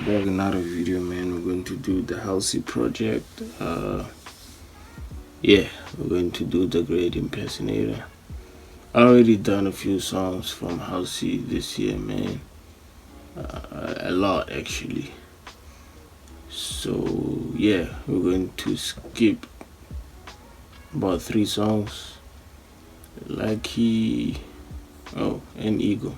back another video, man. We're going to do the Halsey project. Yeah, we're going to do the great impersonator. I already done a few songs from Halsey this year, man. A lot actually. So yeah, we're going to skip about 3 songs. Lucky, and Ego.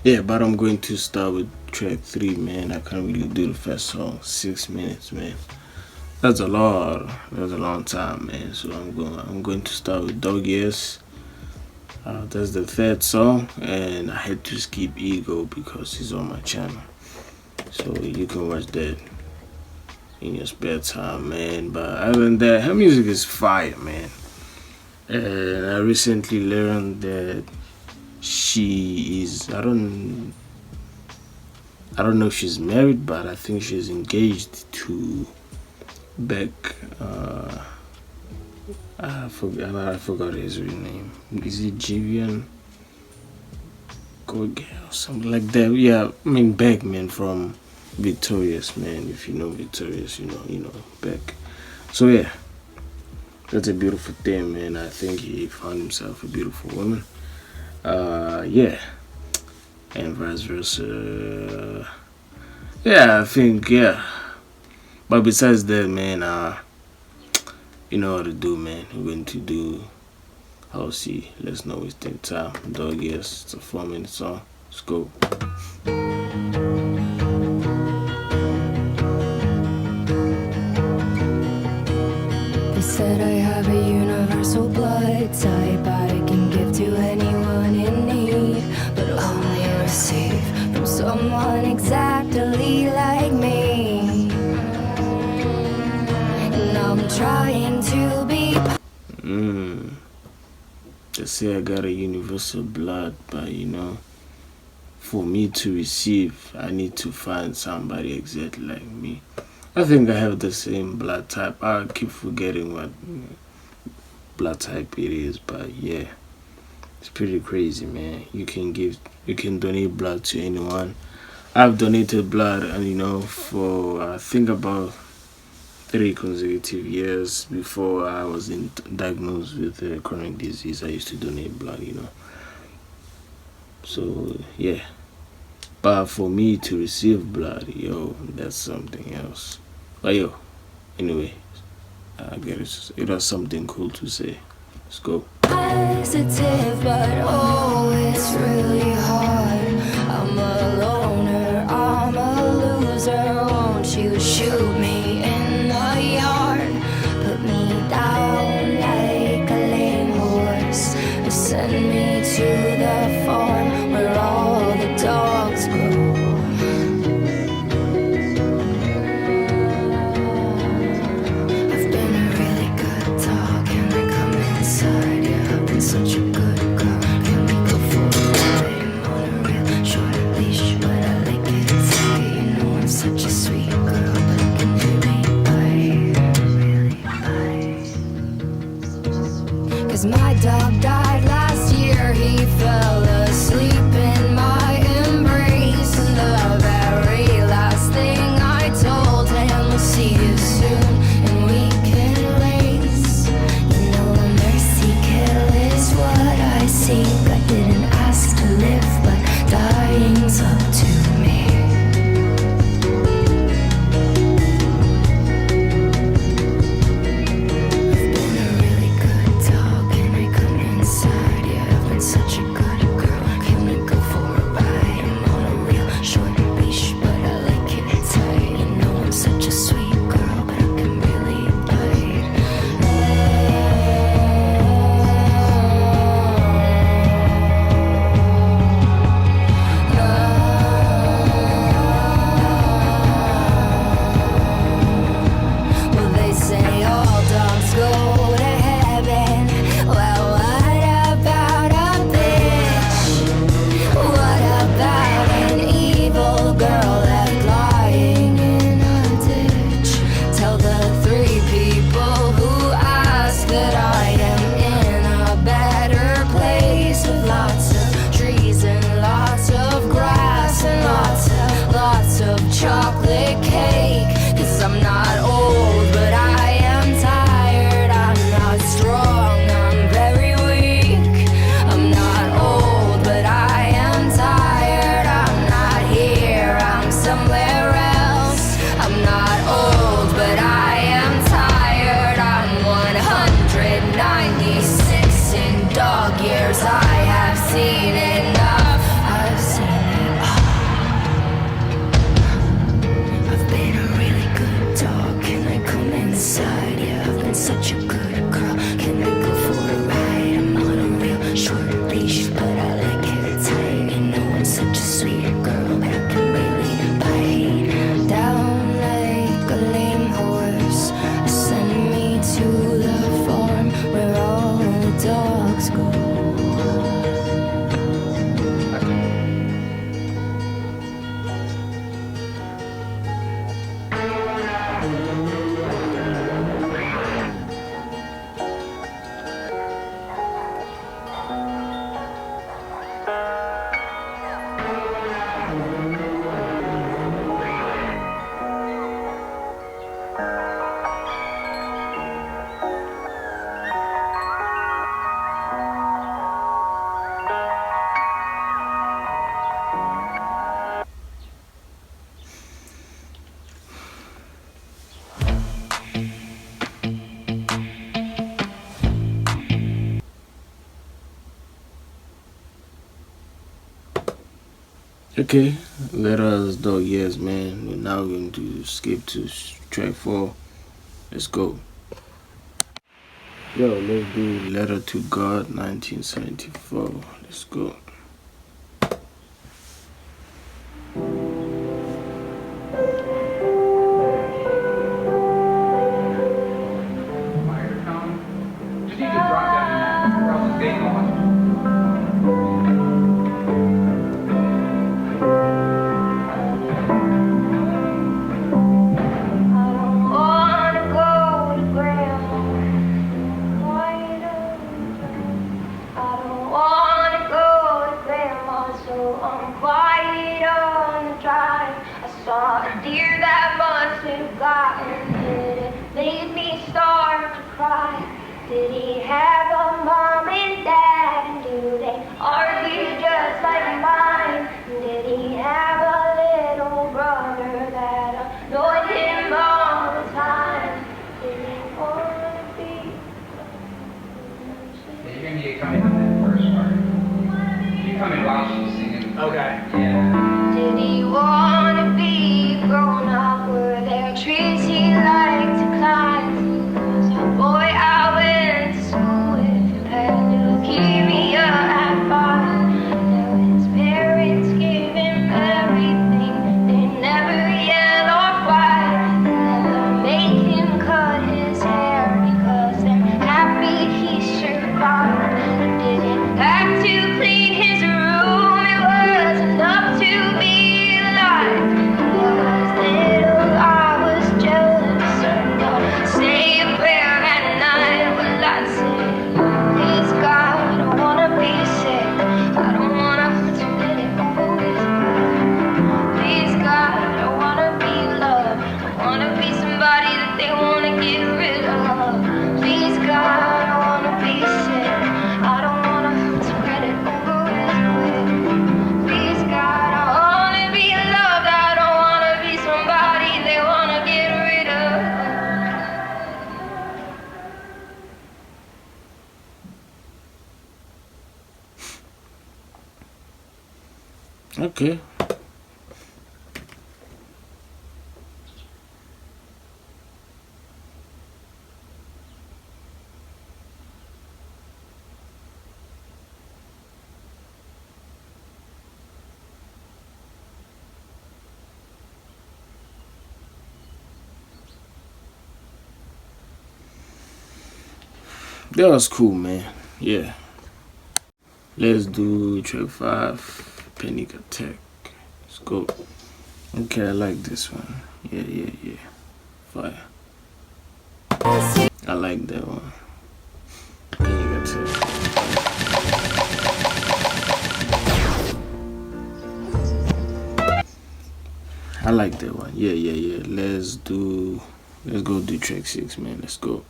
Yeah, but I'm going to start with track 3, man. I can't really do the first song. 6 minutes, man. That's a lot. That's a long time, man. So I'm going to start with Dog Years. That's the 3rd song, and I had to skip Ego because he's on my channel. So you can watch that in your spare time, man. But other than that, her music is fire, man. And I recently learned that she is, I don't know if she's married, but I think she's engaged to Beck. I forgot his real name. Is it Jivian Gorge or something like that? Yeah, I mean Beck, man, from Victorious, man. If you know Victorious, you know Beck. So yeah, that's a beautiful thing, man. I think he found himself a beautiful woman. Yeah, and vice versa. Yeah, I think, yeah. But besides that, man, you know what to do, man. We're going to do Halsey. Let's not waste any time. Dog Years. It's a 4-minute song. Let's go. They said I have a universal blood type I can give to anyone in need, but only receive from someone exactly like me. And I'm trying to be. They say I got a universal blood, but for me to receive, I need to find somebody exactly like me. I think I have the same blood type. I keep forgetting what blood type it is, but yeah, it's pretty crazy, man. You can donate blood to anyone. I've donated blood, and for I think about 3 consecutive years before I was diagnosed with a chronic disease. I used to donate blood, So yeah, but for me to receive blood, that's something else. But anyway, I guess it was something cool to say. Let's go. Positive, but oh, it's really hard. I'm a loner, I'm a loser. Won't you shoot me in the yard? Put me down like a lame horse, or send me to the farm where all the dogs grow. I've been a really good dog, and I come inside. Yeah, I've been such a good girl. Can we go for a ride? I'm on a real short leash, but I like it tight. I'm such a sweet girl, but I can really bite. 'Cause my dog died last year. He fell asleep in my embrace, and the very last thing I told him was, see you soon and we can race. A mercy kill is what I seek. I didn't ask to live, but dying's up to me. I've been a really good dog, and I come inside. years I have seen enough. I've seen it all. I've been a really good dog. Can I come inside? Yeah, I've been such a good girl. Can I go for a ride? I'm on a real short leash, but I like it tight. You know I'm such a sweet girl, but I can really bite. Down like a lame horse, send me to the farm where all the dogs go. Okay, let us dog years, man. We're now going to skip to track 4. Let's go. Yo, let's do Letter to God 1974. Let's go. Did he have a mom and dad? And do they argue just like mine? Did he have a little brother that annoyed him all the time? Did he want to be? You're going to need to come in on that first part. You come in while she's singing. Okay. Yeah. Did he want to be grown up? Were there trees he liked to climb? Was a boy I went to school with who had leukemia at 5. Now his parents gave him everything. They never yell or fight. They never make him cut his hair because they're happy he survived. They didn't have to clean his room. It was enough to be alive. When I was little, I was jealous. And I'd say a prayer at night. Well, I'd say, please God, I don't wanna be sick. I don't wanna hurt to get it over with. Please God, I don't wanna be loved. I wanna be somebody that they wanna get rid of. Please God, I don't wanna be sick. I don't wanna hurt to get it over with. Please God, I wanna be loved. I don't wanna be somebody they wanna get rid of. Okay. That was cool, man. Yeah. Let's do track 5, Panic Attack. Let's go. Okay, I like this one. Yeah. Fire. I like that one. Panic Attack. I like that one. Yeah. Let's go do track 6, man. Let's go.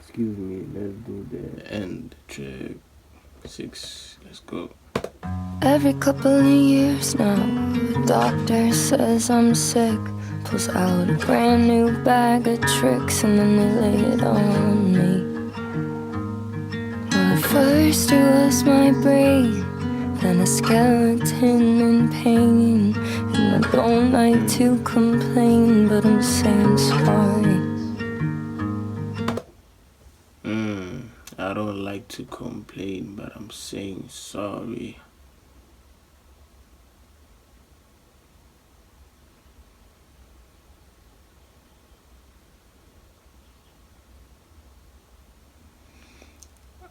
Excuse me, let's do the end track 6. Let's go. Every couple of years now, the doctor says I'm sick. Pulls out a brand new bag of tricks and then they lay it on me. First it was my brain, then a skeleton in pain. And I don't like to complain, but I'm saying sorry. I don't like to complain, but I'm saying sorry.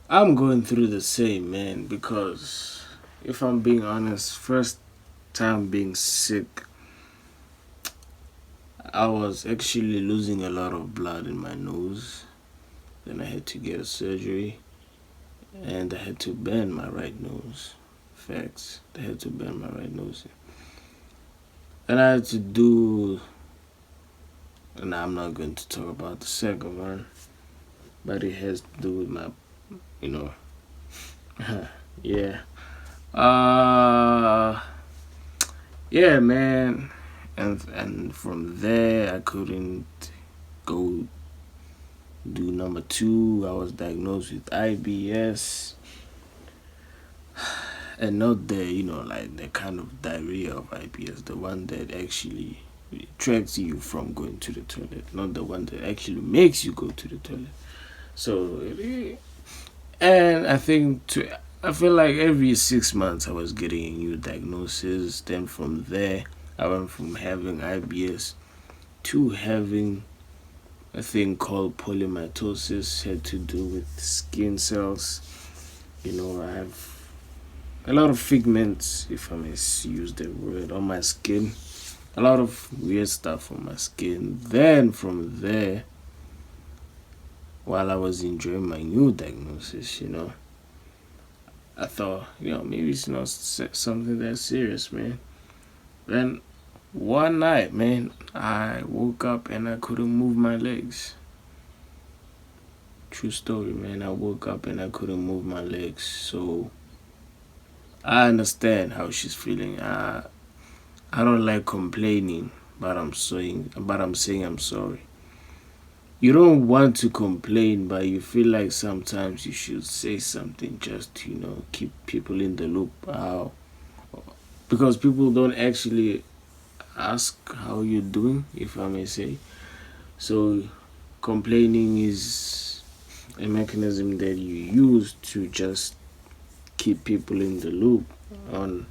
I'm going through the same, man, because if I'm being honest, first time being sick, I was actually losing a lot of blood in my nose. Then I had to get a surgery, and I had to bend my right nose. Facts. I had to bend my right nose. And I had to do, and I'm not going to talk about the second one, but it has to do with my, you know, yeah. Yeah, man. And from there, I couldn't go do number 2. I was diagnosed with IBS. And not the, like the kind of diarrhea of IBS, the one that actually tracks you from going to the toilet, not the one that actually makes you go to the toilet. So, and I feel like every 6 months I was getting a new diagnosis. Then from there, I went from having IBS to having a thing called polymytosis, had to do with skin cells. I have a lot of pigments, if I may use the word, on my skin. A lot of weird stuff on my skin. Then from there, while I was enjoying my new diagnosis, I thought, maybe it's not something that serious, man. Then one night, man, I woke up and I couldn't move my legs. True story, man. I woke up and I couldn't move my legs. So I understand how she's feeling. I don't like complaining, but I'm saying I'm sorry. You don't want to complain, but you feel like sometimes you should say something just to, keep people in the loop. Because people don't actually ask how you're doing, if I may say. So complaining is a mechanism that you use to just keep people in the loop on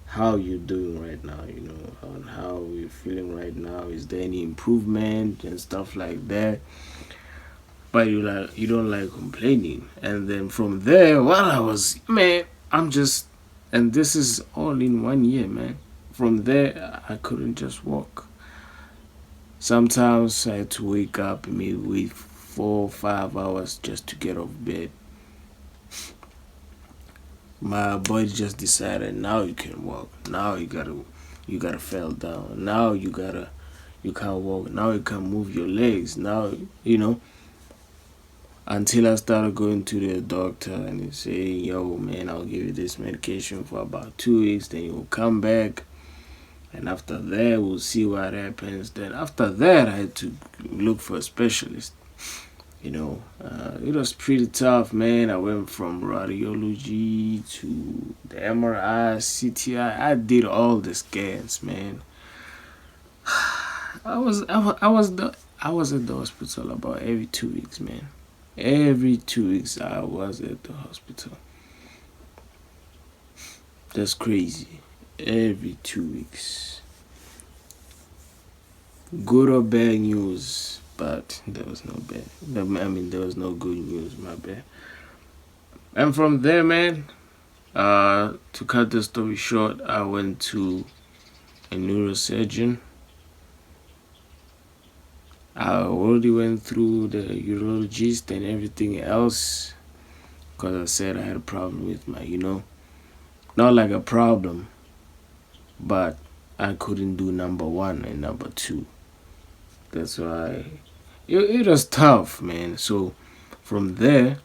how you're doing right now, on how you're feeling right now. Is there any improvement and stuff like that? But you don't like complaining. And then from there, and this is all in 1 year, man. From there, I couldn't just walk. Sometimes I had to wake up and maybe wait 4 or 5 hours just to get off bed. My body just decided, now you can walk. Now you gotta fell down. Now you can't walk. Now you can't move your legs. Now, until I started going to the doctor and he say, yo, man, I'll give you this medication for about 2 weeks. Then you'll come back. And after that, we'll see what happens. Then after that, I had to look for a specialist. It was pretty tough, man. I went from radiology to the MRI, CTI. I did all the scans, man. I was at the hospital about every 2 weeks, man. Every 2 weeks, I was at the hospital. That's crazy. Every 2 weeks. Good or bad news, but there was no bad. There was no good news, my bad. And from there, man, to cut the story short, I went to a neurosurgeon. I already went through the urologist and everything else because I said I had a problem with my, not like a problem, but I couldn't do number 1 and number 2. That's why it was tough, man. So from there,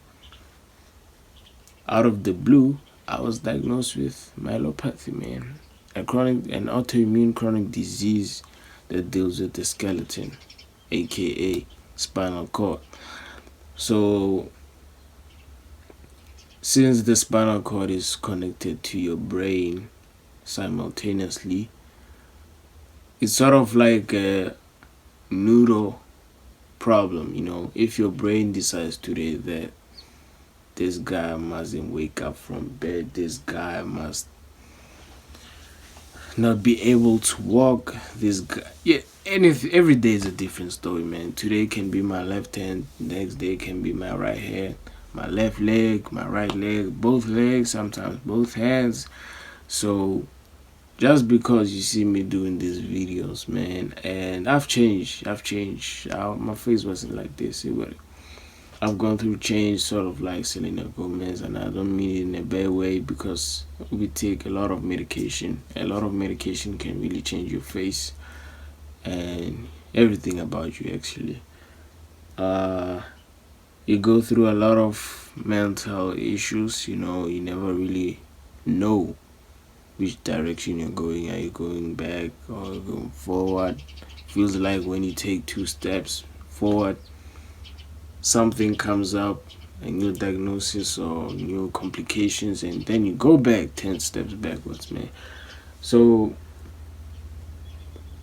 out of the blue, I was diagnosed with myelopathy, man. An autoimmune chronic disease that deals with the skeleton, aka spinal cord. So since the spinal cord is connected to your brain simultaneously, it's sort of like a neuro problem. If your brain decides today that this guy mustn't wake up from bed, this guy must not be able to walk, this guy, yeah, every day is a different story, man. Today can be my left hand, next day can be my right hand, my left leg, my right leg, both legs, sometimes both hands. So just because you see me doing these videos, man, and I've changed. My face wasn't like this. I've gone through change, sort of like Selena Gomez, and I don't mean it in a bad way, because we take a lot of medication. A lot of medication can really change your face and everything about you, actually. You go through a lot of mental issues. You never really know which direction you're going. Are you going back or going forward? Feels like when you take 2 steps forward, something comes up, a new diagnosis or new complications, and then you go back 10 steps backwards, man. So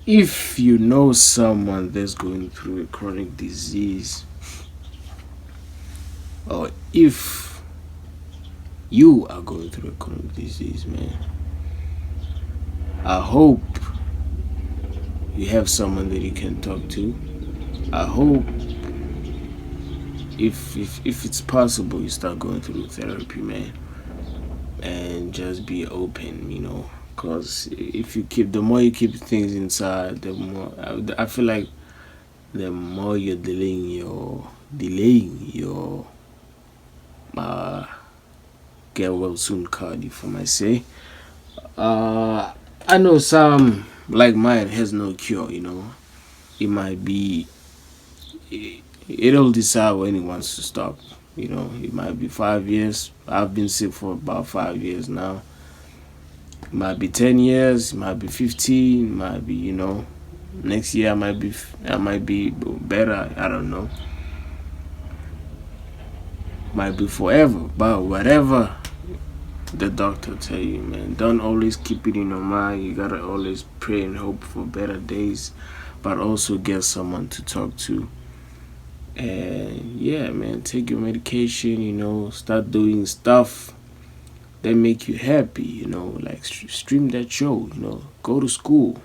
if you know someone that's going through a chronic disease, or if you are going through a chronic disease, man, I hope you have someone that you can talk to. I hope if it's possible, you start going through therapy, man, and just be open, because the more you keep things inside, the more I feel like the more you're delaying your get well soon card, if I might say. I know some like mine has no cure. It might be, it'll decide when it wants to stop. It might be 5 years. I've been sick for about 5 years now. It might be 10 years. It might be 15. It might be, next year I might be better. I don't know. Might be forever. But whatever the doctor tell you, man, don't always keep it in your mind. You gotta always pray and hope for better days, but also get someone to talk to. And yeah, man, take your medication, start doing stuff that make you happy, like stream that show, go to school.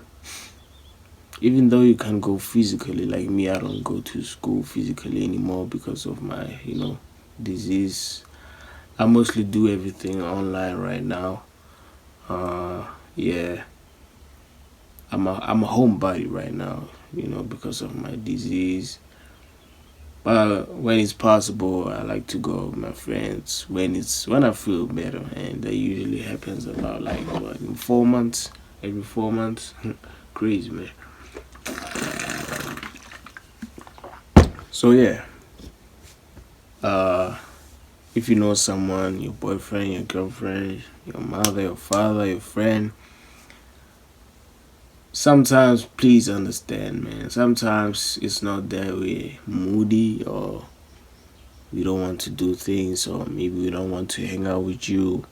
Even though you can't go physically, like me, I don't go to school physically anymore because of my, disease. I mostly do everything online right now. Yeah, I'm a homebody right now, because of my disease. But when it's possible, I like to go with my friends when I feel better, and that usually happens about in 4 months, every 4 months. Crazy, man. So yeah, if you know someone, your boyfriend, your girlfriend, your mother, your father, your friend, sometimes please understand, man. Sometimes it's not that we're moody or we don't want to do things, or maybe we don't want to hang out with you,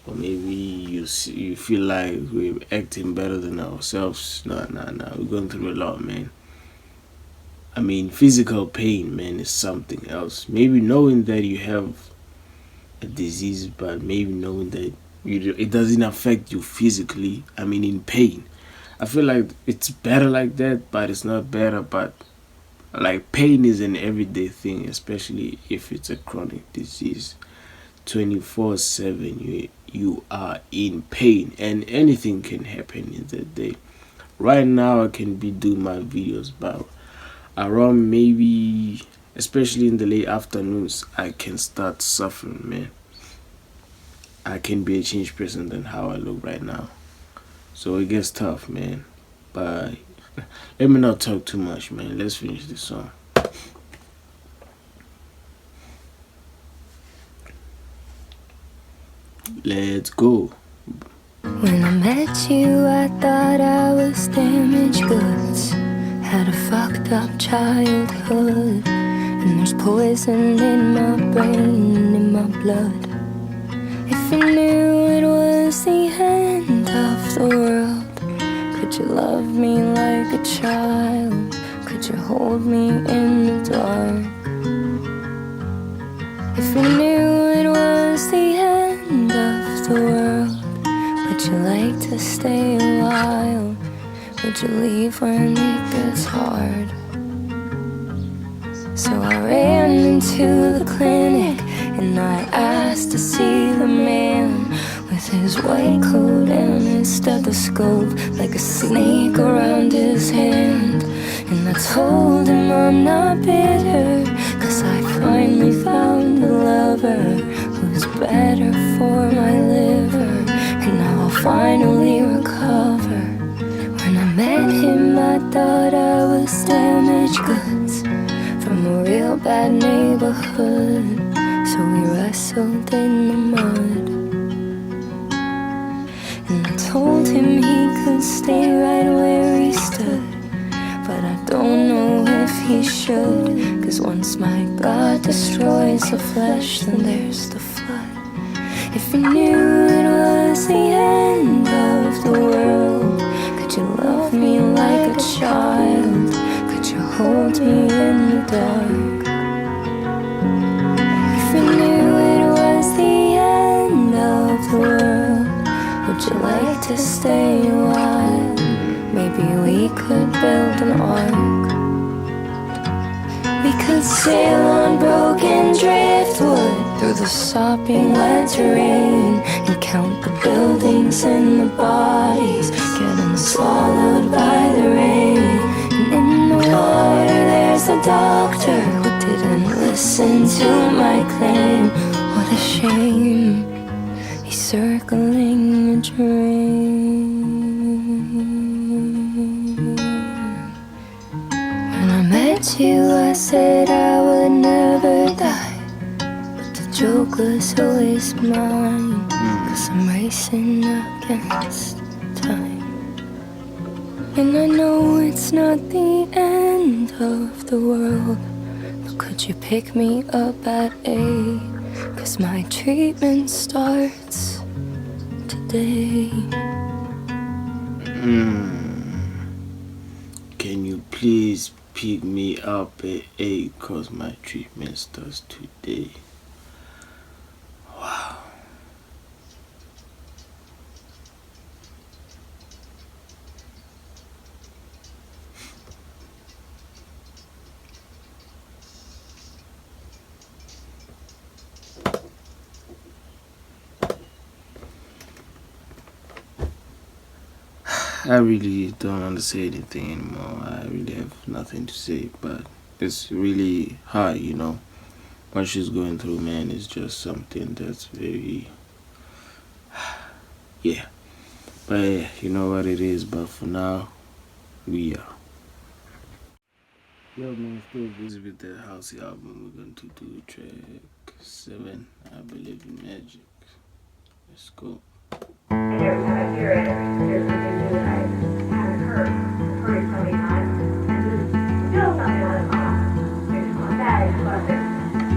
or maybe you feel like we're acting better than ourselves. No. We're going through a lot, man. I mean, physical pain, man, is something else. Maybe knowing that you have a disease, but maybe knowing that it doesn't affect you physically. I mean, in pain. I feel like it's better like that, but it's not better. But like, pain is an everyday thing, especially if it's a chronic disease. 24/7, you are in pain, and anything can happen in that day. Right now, I can be doing my videos, but around maybe, especially in the late afternoons, I can start suffering, man. I can be a changed person than how I look right now. So it gets tough, man. But let me not talk too much, man. Let's finish this song. Let's go. When I met you, I thought I was damaged goods. Had a fucked up childhood, and there's poison in my brain, in my blood. you knew it was the end of the world, could you love me like a child? Could you hold me in the dark? If you knew it was the end of the world, would you like to stay a while? Would you leave when it gets hard? So I ran into the clinic and I asked to see the man with his white coat and his stethoscope like a snake around his hand. And I told him I'm not bitter, 'cause I finally found a lover who's better for my liver. And now I'll finally recover. When I met him I thought I was damaged goods from a real bad neighborhood. So we wrestled in the mud, and I told him he could stay right where he stood, but I don't know if he should, 'cause once my God destroys the flesh, then there's the flood. If you knew it was the end of the world, could you love me like a child? Could you hold me in the dark? If you knew it was the end of the world, would you like to stay a while? Maybe we could build an ark. We could sail on broken driftwood through the sopping wet terrain and count the buildings and the bodies getting swallowed by the rain. And in the water there's a doctor who didn't listen to my claim. What a shame, he's circling a drain. When I met you I said I would never die, but the joke was always mine, 'cause I'm racing against time. And I know it's not the end of the world, but could you pick me up at 8? 'Cause my treatment starts today. Can you please pick me up at 8? 'Cause my treatment starts today. Wow. I really don't want to say anything anymore. I really have nothing to say, but it's really hard, you know. What she's going through, man, is just something that's very, yeah. But yeah, you know what it is. But for now, we are. Yo, man, still busy with the Halsey album. We're going to do track 7, I Believe in Magic. Let's go. And every time I hear it, there's something new that I haven't heard. I've heard it so many times, and just feel something on it. It's not bad, but it's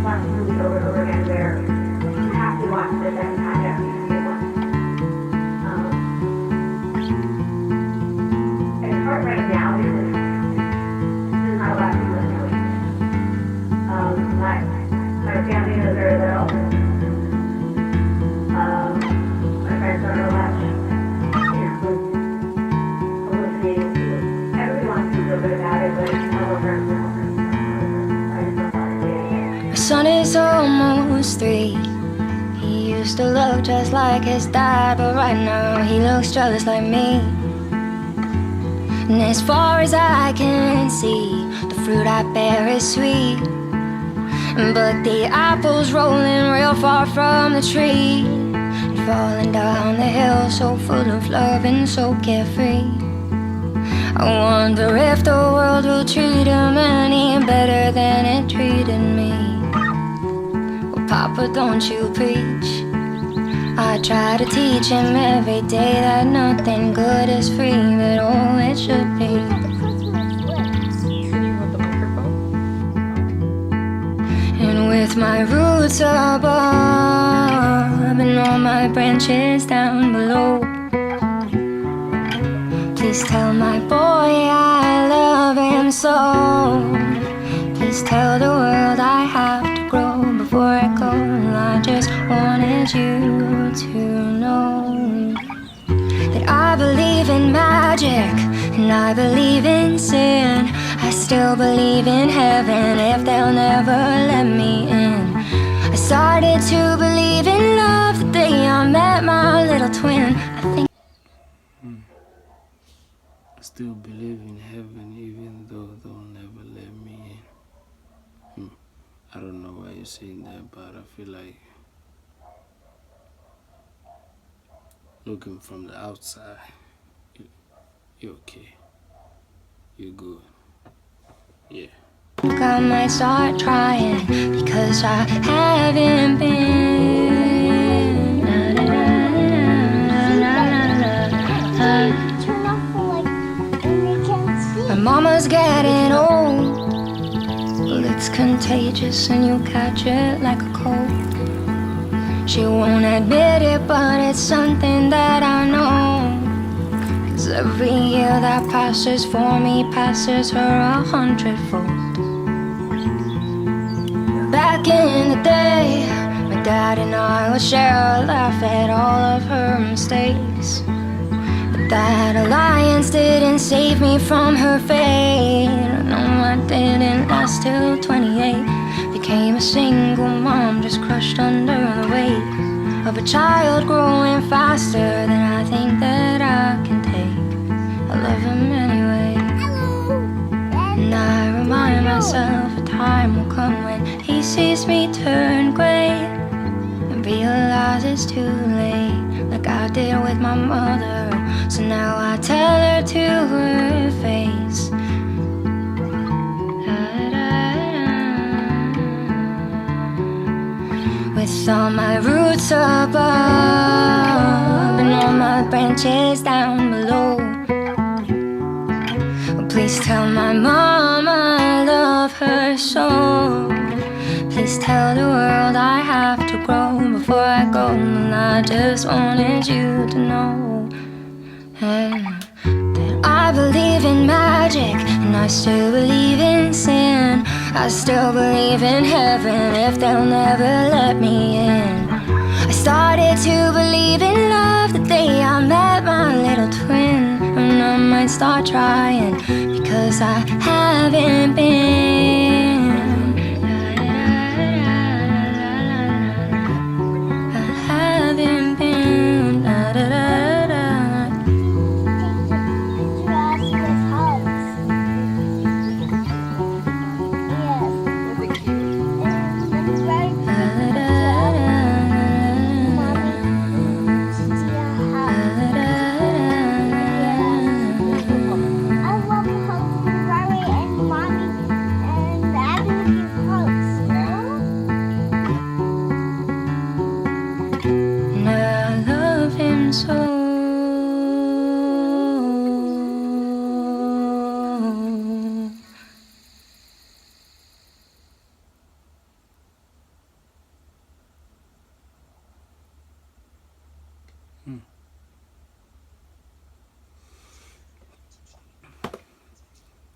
watch the movie over and over again where you have to watch it every time after you see it once. And it's hard right now because there's not a lot of people that know it. My family is very little. My friends don't know much. Everyone wants to feel good about it, but it's not over. My son is almost 3. He used to look just like his dad, but right now he looks just like me. And as far as I can see, the fruit I bear is sweet, but the apple's rolling real far from the tree, and falling down the hill so full of love and so carefree. I wonder if the world will treat him any better than it treated me. Well, Papa, don't you preach. I try to teach him every day that nothing good is free, but all it should be. And with my roots above and all my branches down below. Please tell my boy I love him so. Please tell the world I have to grow before I go. I just wanted you to know that I believe in magic and I believe in sin. I still believe in heaven if they'll never let me in. I started to believe in love the day I met my little twin. I think I still believe in heaven even though they'll never let me in. I don't know why you're saying that, but I feel like looking from the outside, you're okay. You're good. Yeah. I might start trying because I haven't been. My mama's getting old. Well, it's contagious and you'll catch it like a cold. She won't admit it, but it's something that I know. 'Cause every year that passes for me passes her 100-fold. Back in the day, my dad and I would share a laugh at all of her mistakes. But that alliance didn't save me from her fate. No, I didn't last till 28. Became a single mom, just crushed under the weight of a child growing faster than I think that I can take. I love him anyway. And I remind myself a time will come when he sees me turn gray and realize it's too late, like I did with my mother. So now I tell her to her face. With all my roots above and all my branches down below. Please tell my mom I love her so. Please tell the world I have to grow before I go. And I just wanted you to know that I believe in magic and I still believe in sin. I still believe in heaven if they'll never let me in. I started to believe in love the day I met my little twin. And I might start trying because I haven't been. I haven't been.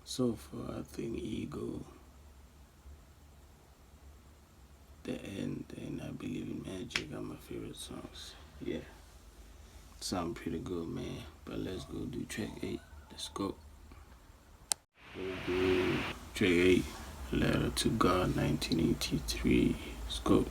So far, I think Ego, The End, and I Believe in Magic are my favorite songs. Yeah, sound pretty good, man. But let's go do track 8. Let's go. We'll do track 8, Letter to God, 1983. Let's go.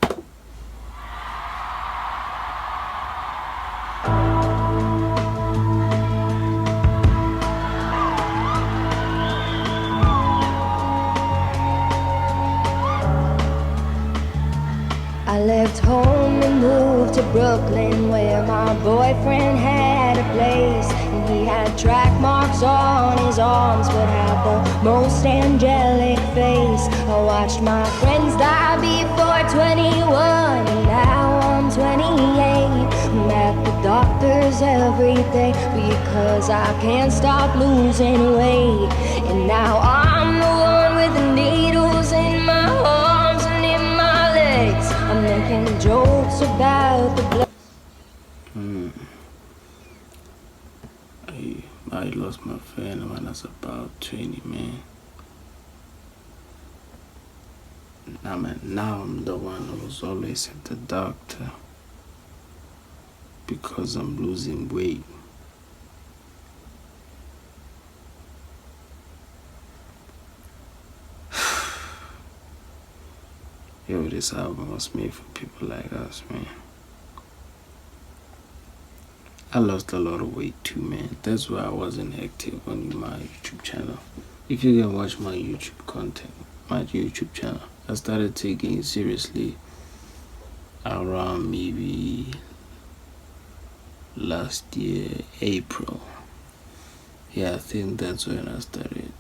I left home and moved to Brooklyn where my boyfriend had a place. And he had track marks on his arms but had the most angelic face. I watched my friends die before 21 and now I'm 28. I'm at the doctor's every day because I can't stop losing weight. And now I'm the one with the needles in my arms and in my legs. I'm making jokes about the blood. I lost my friend when I was about 20, man. Now I'm the one who's always at the doctor because I'm losing weight. Yo, this album was made for people like us, man. I lost a lot of weight too, man. That's why I wasn't active on my YouTube channel. If you can watch my YouTube content, my YouTube channel, I started taking it seriously around maybe last year, April. Yeah, I think that's when I started,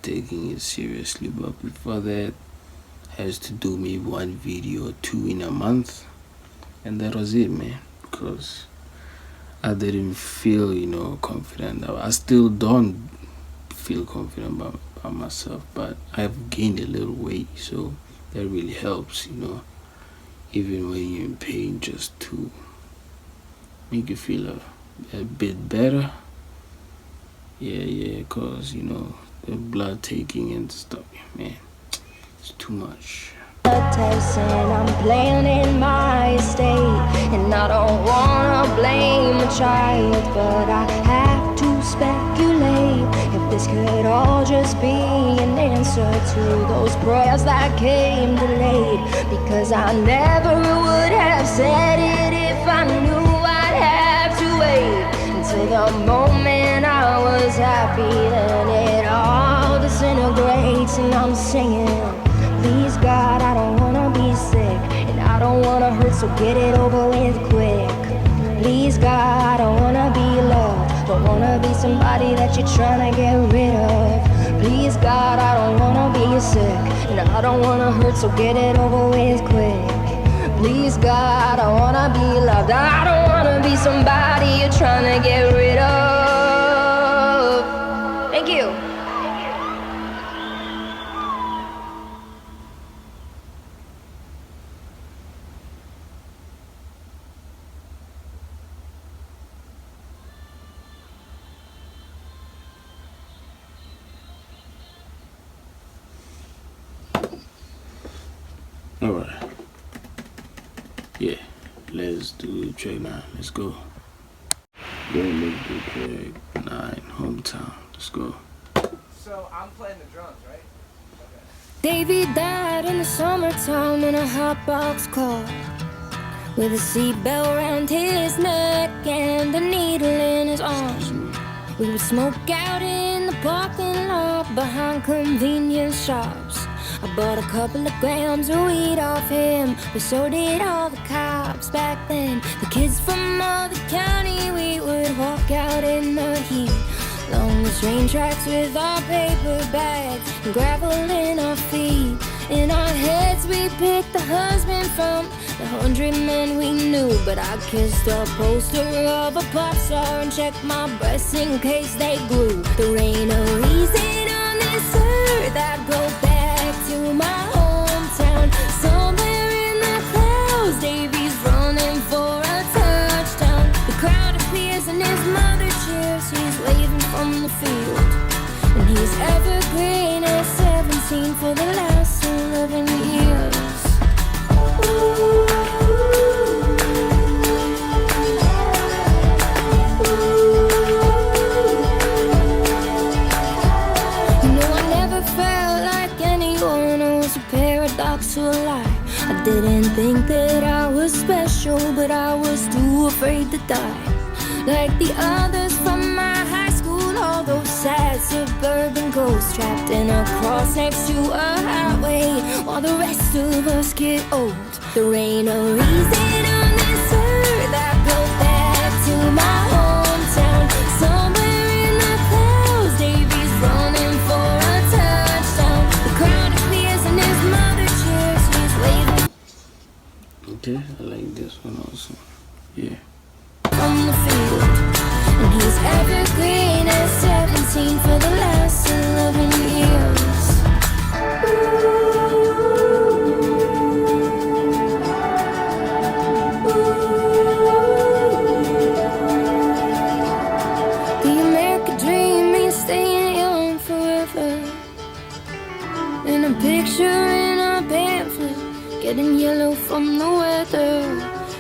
taking it seriously. But before that, I used to do maybe one video or two in a month, and that was it, man. Because I didn't feel, confident. I still don't feel confident about myself, but I've gained a little weight, so that really helps, even when you're in pain, just to make you feel a bit better. Yeah, cause the blood taking and stuff, man, it's too much. Test and I'm planning my estate, and I don't wanna blame a child, but I have to speculate if this could all just be an answer to those prayers that came delayed, because I never would have said it if I knew I'd have to wait until the moment I was happy. Then it all disintegrates and I'm singing, please God, I don't wanna be sick, and I don't wanna hurt, so get it over with quick. Please God, I don't wanna be loved, don't wanna be somebody that you're trying to get rid of. Please God, I don't wanna be sick, and I don't wanna hurt, so get it over with quick. Please God, I wanna be loved, I don't wanna be somebody you're trying to get rid of. Thank you. Alright. Yeah, let's do track 9. Let's go. Yeah, let's do track 9, Hometown. Let's go. So I'm playing the drums, right? Davy died in the summertime in a hot box car, with a seatbelt around his neck and a needle in his arm. We would smoke out in the parking lot behind convenience shops. I bought a couple of grams of weed off him, but so did all the cops back then. The kids from all the county, we would walk out in the heat, along the train tracks with our paper bags and gravel in our feet. In our heads we picked the husband from the 100 men we knew, but I kissed a poster of a pop star and checked my breasts in case they grew. There ain't no reason on this earth I'd go back to my hometown. Somewhere in the clouds, Davy's running for a touchdown. The crowd appears and his mother cheers. He's waving from the field, and he's evergreen at 17 for the last 11 years. To a lie. I didn't think that I was special, but I was too afraid to die. Like the others from my high school, all those sad suburban ghosts trapped in a cross next to a highway, while the rest of us get old. There ain't a reason on this earth I'd go back to my hometown. Somewhere in the clouds, Davy's running for a touchdown. The crowd appears and his mother cheers. He's waving. Okay, I like this one also. Yeah. From the field, and he's evergreen at 17 for the last 11 years. getting yellow from the weather.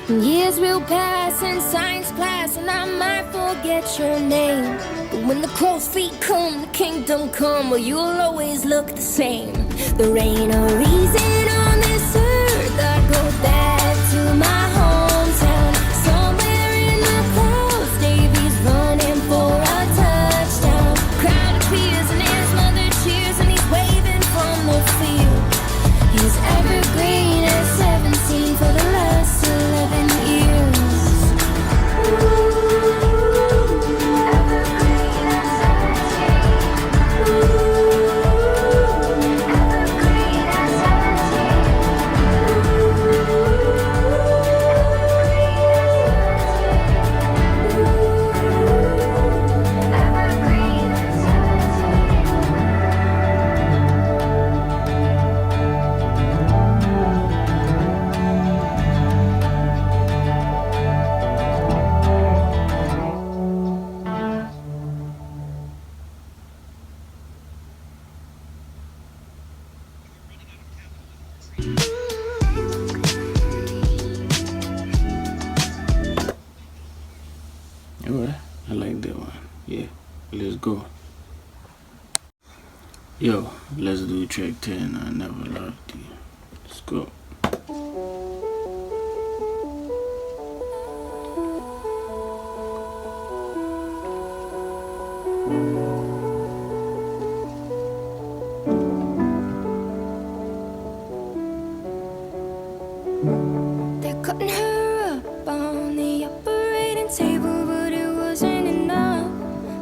And years will pass in science class, and I might forget your name. But when the crow's feet come, the kingdom come, well, you'll always look the same. There ain't a reason on this earth I'd go back to my hometown. Somewhere in the clouds, Davey's running for a touchdown. Crowd appears and his mother cheers, and he's waving from the field. He's evergreen at 17 for the last 11 years. Evergreen at 17. Evergreen at 17. Evergreen at 17. Alright, I like that one. Yeah, let's go. Yo, let's do track 10. I never loved you. Let's go. They're cutting her up on the operating table, but it wasn't enough.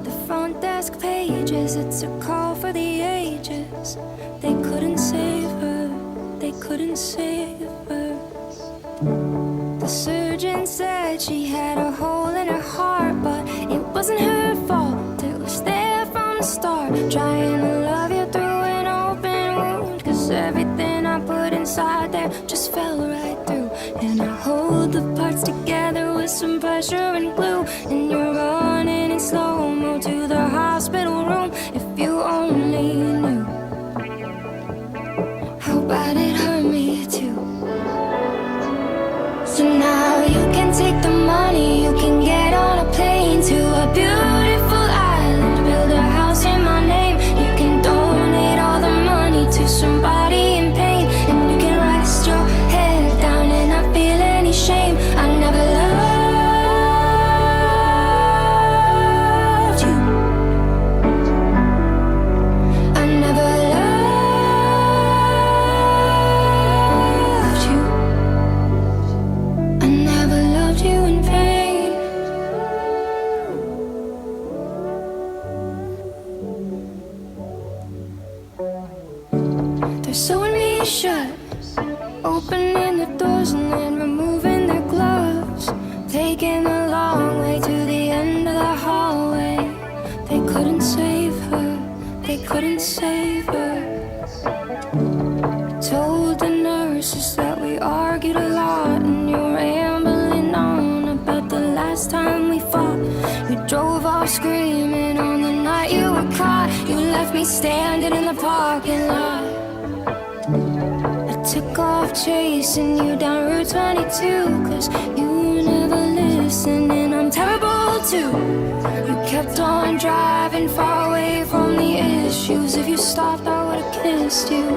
The front desk pages, it's a call for the ages. They couldn't save her, they couldn't save her. The surgeon said she had a hole in her heart, but it wasn't her fault. It was there from the start, trying to love you through an open wound. 'Cause everything I put inside there just fell right through. And I hold the parts together with some pressure and glue. And you're running in slow-mo to the hospital room. If you only knew how bad it hurt me too. So now you can take the money, you can get on a plane to a beautiful island, build a house in my name. You can donate all the money to somebody in pain, and you can rest your head down and not feel any shame. I never loved you. I never loved you. I never loved you in vain. They're sewing me shut, opening the doors and then removing their gloves, taking the long way to the end of the hallway. They couldn't save her, they couldn't save her. Told the nurses that we argued a lot, and you're rambling on about the last time we fought. You drove off screaming on the night you were caught. You left me standing in the parking lot. I took off chasing you down Route 22, 'cause you never listened, and I'm terrible too. You kept on driving far away from the issues. If you stopped, I would've kissed you.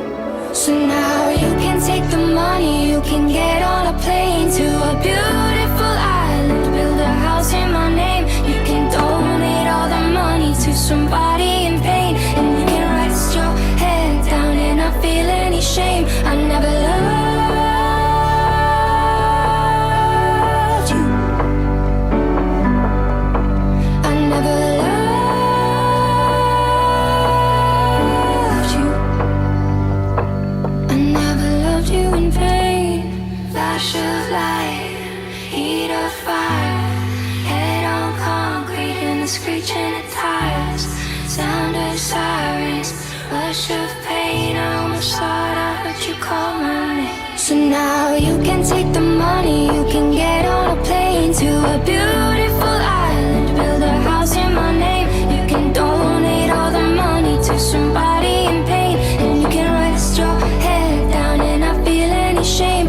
So now you can take the money, you can get on a plane to a beautiful island, build a house in my name. You can donate all the money to somebody in pain, and you can rest your head down and not feel any shame. I never loved you. I never loved you. I never loved you in vain. Flash of light, heat of fire, head on concrete and the screeching of tires, sound of sirens, rush of pain. I almost thought I heard you call my name. So now you can take the money, you can get on a plane to a beautiful island, build a house in my name. You can donate all the money to somebody in pain, and you can rest your head down and not feel any shame.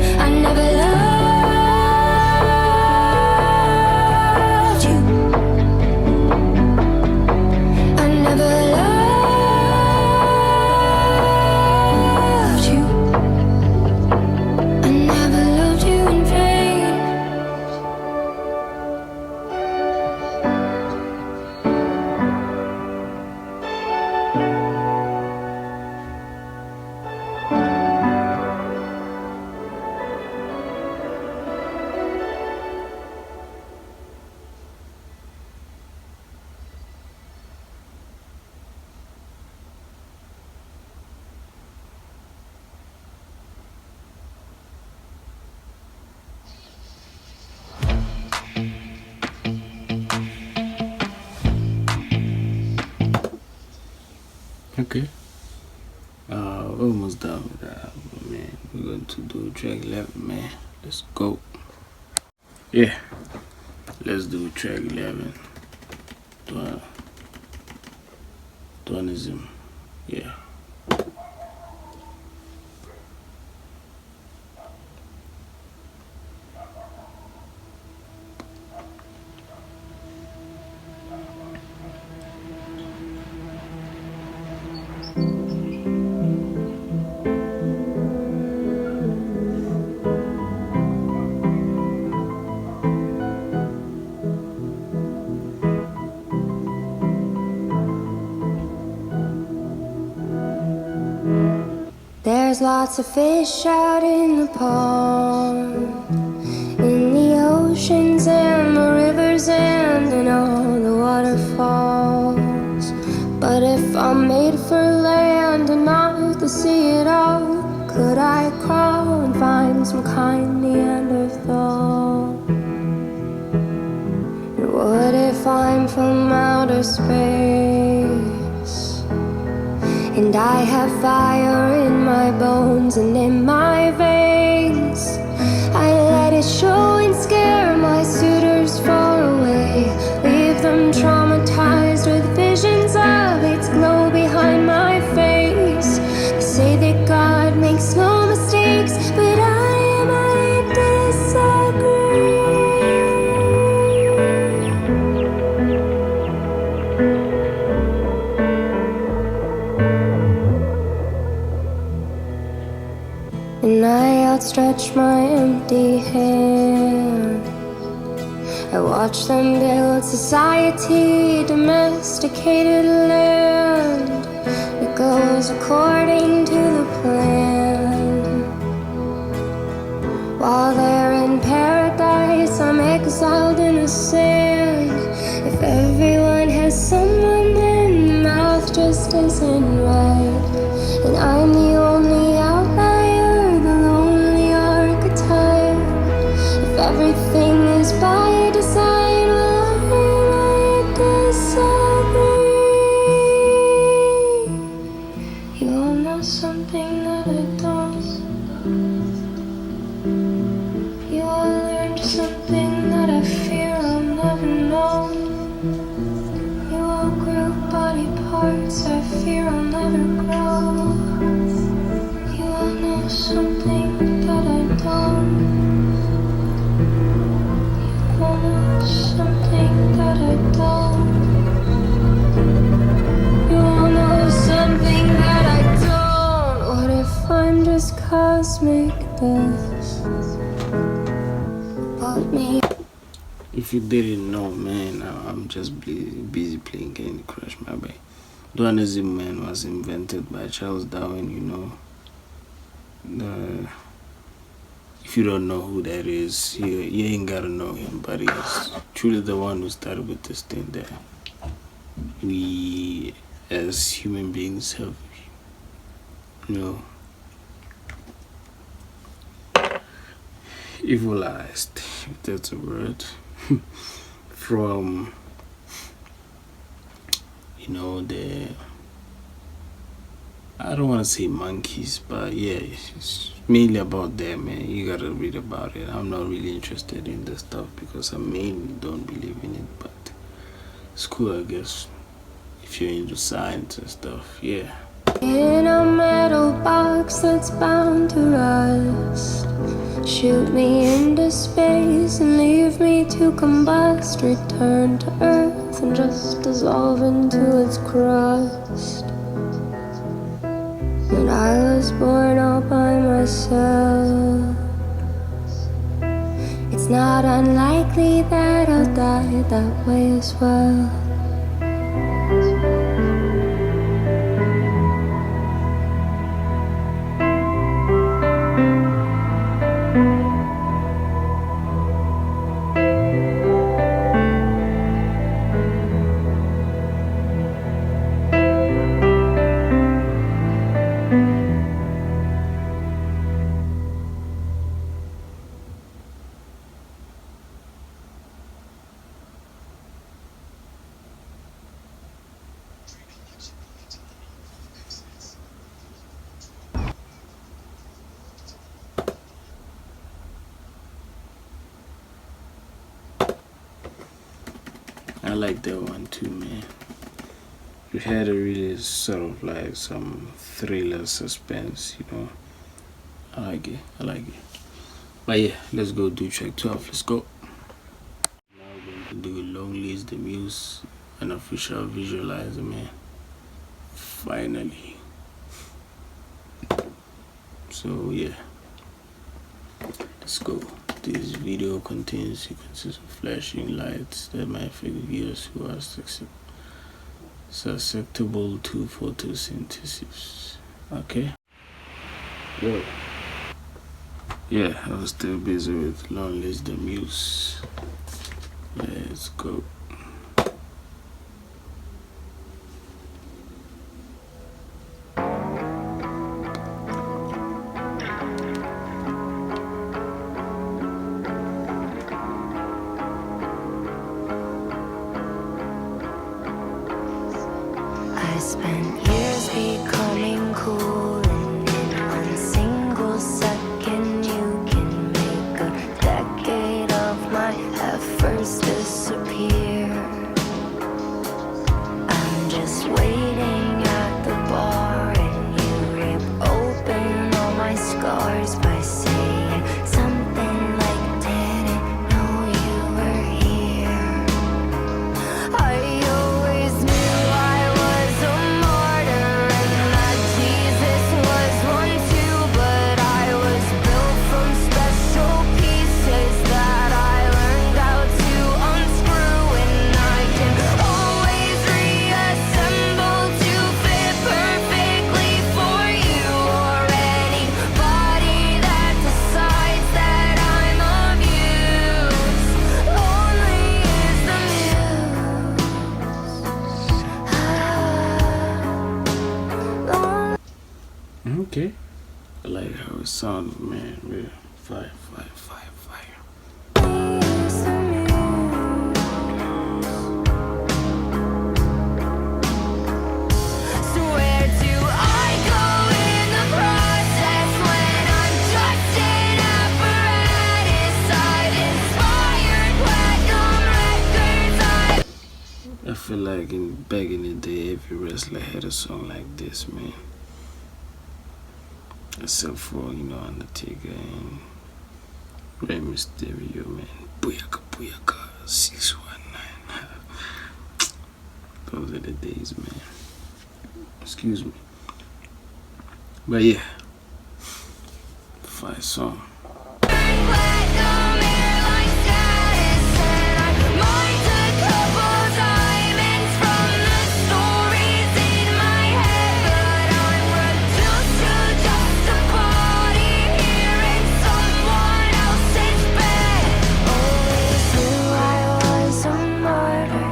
Okay. We're almost done with that album, man. We're going to do track 11, man. Let's go. Yeah. Let's do track 11. Dualism. Yeah. There's lots of fish out in the pond, in the oceans and the rivers and in all the waterfalls. But if I'm made for land and not the sea at all, could I crawl and find some kind Neanderthal? And what if I'm from outer space, and I have fire in my bones and in my veins? I let it show and scare my suitors far away, leave them traumatized with visions of its glow behind my face. They say that God makes no mistakes, but I disagree. And I outstretch my empty hand. I watch them build society, domesticated land. It goes according to the plan. While they're in paradise, I'm exiled in the sand. If everyone has someone, then the mouth just isn't right. And I'm the only outlier, the lonely archetype. If everything is by design, well, I disagree. You all know something that I don't. You all learned something that I fear I'll never know. You all grew body parts I fear I'll never grow. You all know something that I don't. You all know something that I don't. You all know something that I don't. What if I'm just cosmic dust? Put me. If you didn't know, man, I'm just busy playing Candy Crush, my boy. Dualism, man, was invented by Charles Darwin, you know. If you don't know who that is, you ain't gotta know him, but he's truly the one who started with this thing that we as human beings have, you know, evilized, if that's a word, from, you know, I don't want to say monkeys, but yeah, it's mainly about them, man. You gotta read about it. I'm not really interested in this stuff because I mainly don't believe in it, but it's cool, I guess, if you're into science and stuff, yeah. In a metal box that's bound to rust, shoot me into space and leave me to combust, return to Earth and just dissolve into its crust. And I was born all by myself. It's not unlikely that I'll die that way as well. like that one too, man. We had a really sort of like some thriller suspense, you know. I like it. But yeah, let's go do track 12. Let's go. Now we're going to do Lonely is the Muse, an official visualizer, man. Finally. So yeah, let's go. This video contains sequences of flashing lights that might affect viewers who are susceptible to photosynthesis. Okay? Yo. Yeah, I was still busy with Lonely is the Muse. Let's go. I spent years becoming cool, and in one single second you can make a decade of my efforts disappear. I'm just waiting at the bar, and you rip open all my scars by saying something like, didn't know you were here. I always knew I was a martyr and that Jesus was one too, but I was built from special pieces that I learned how to unscrew, and I can always reassemble to fit perfectly for you or anybody that decides that I'm of use. Lonely is the muse. Okay. I like how it sounds, man. Real fire. So where do I go in the process when I'm just an apparatus? I've inspired platinum records. I feel like back in the day, every wrestler had a song like this, man. Except for, you know, Undertaker and Rey Mysterio, man. Booyaka, 619. Those are the days, man. Excuse me. But yeah, fire song. Platinum airline status, and I mined a couple diamonds from the stories in my head, but I'm reduced to just a body here in someone else's bed. Always knew I was a martyr,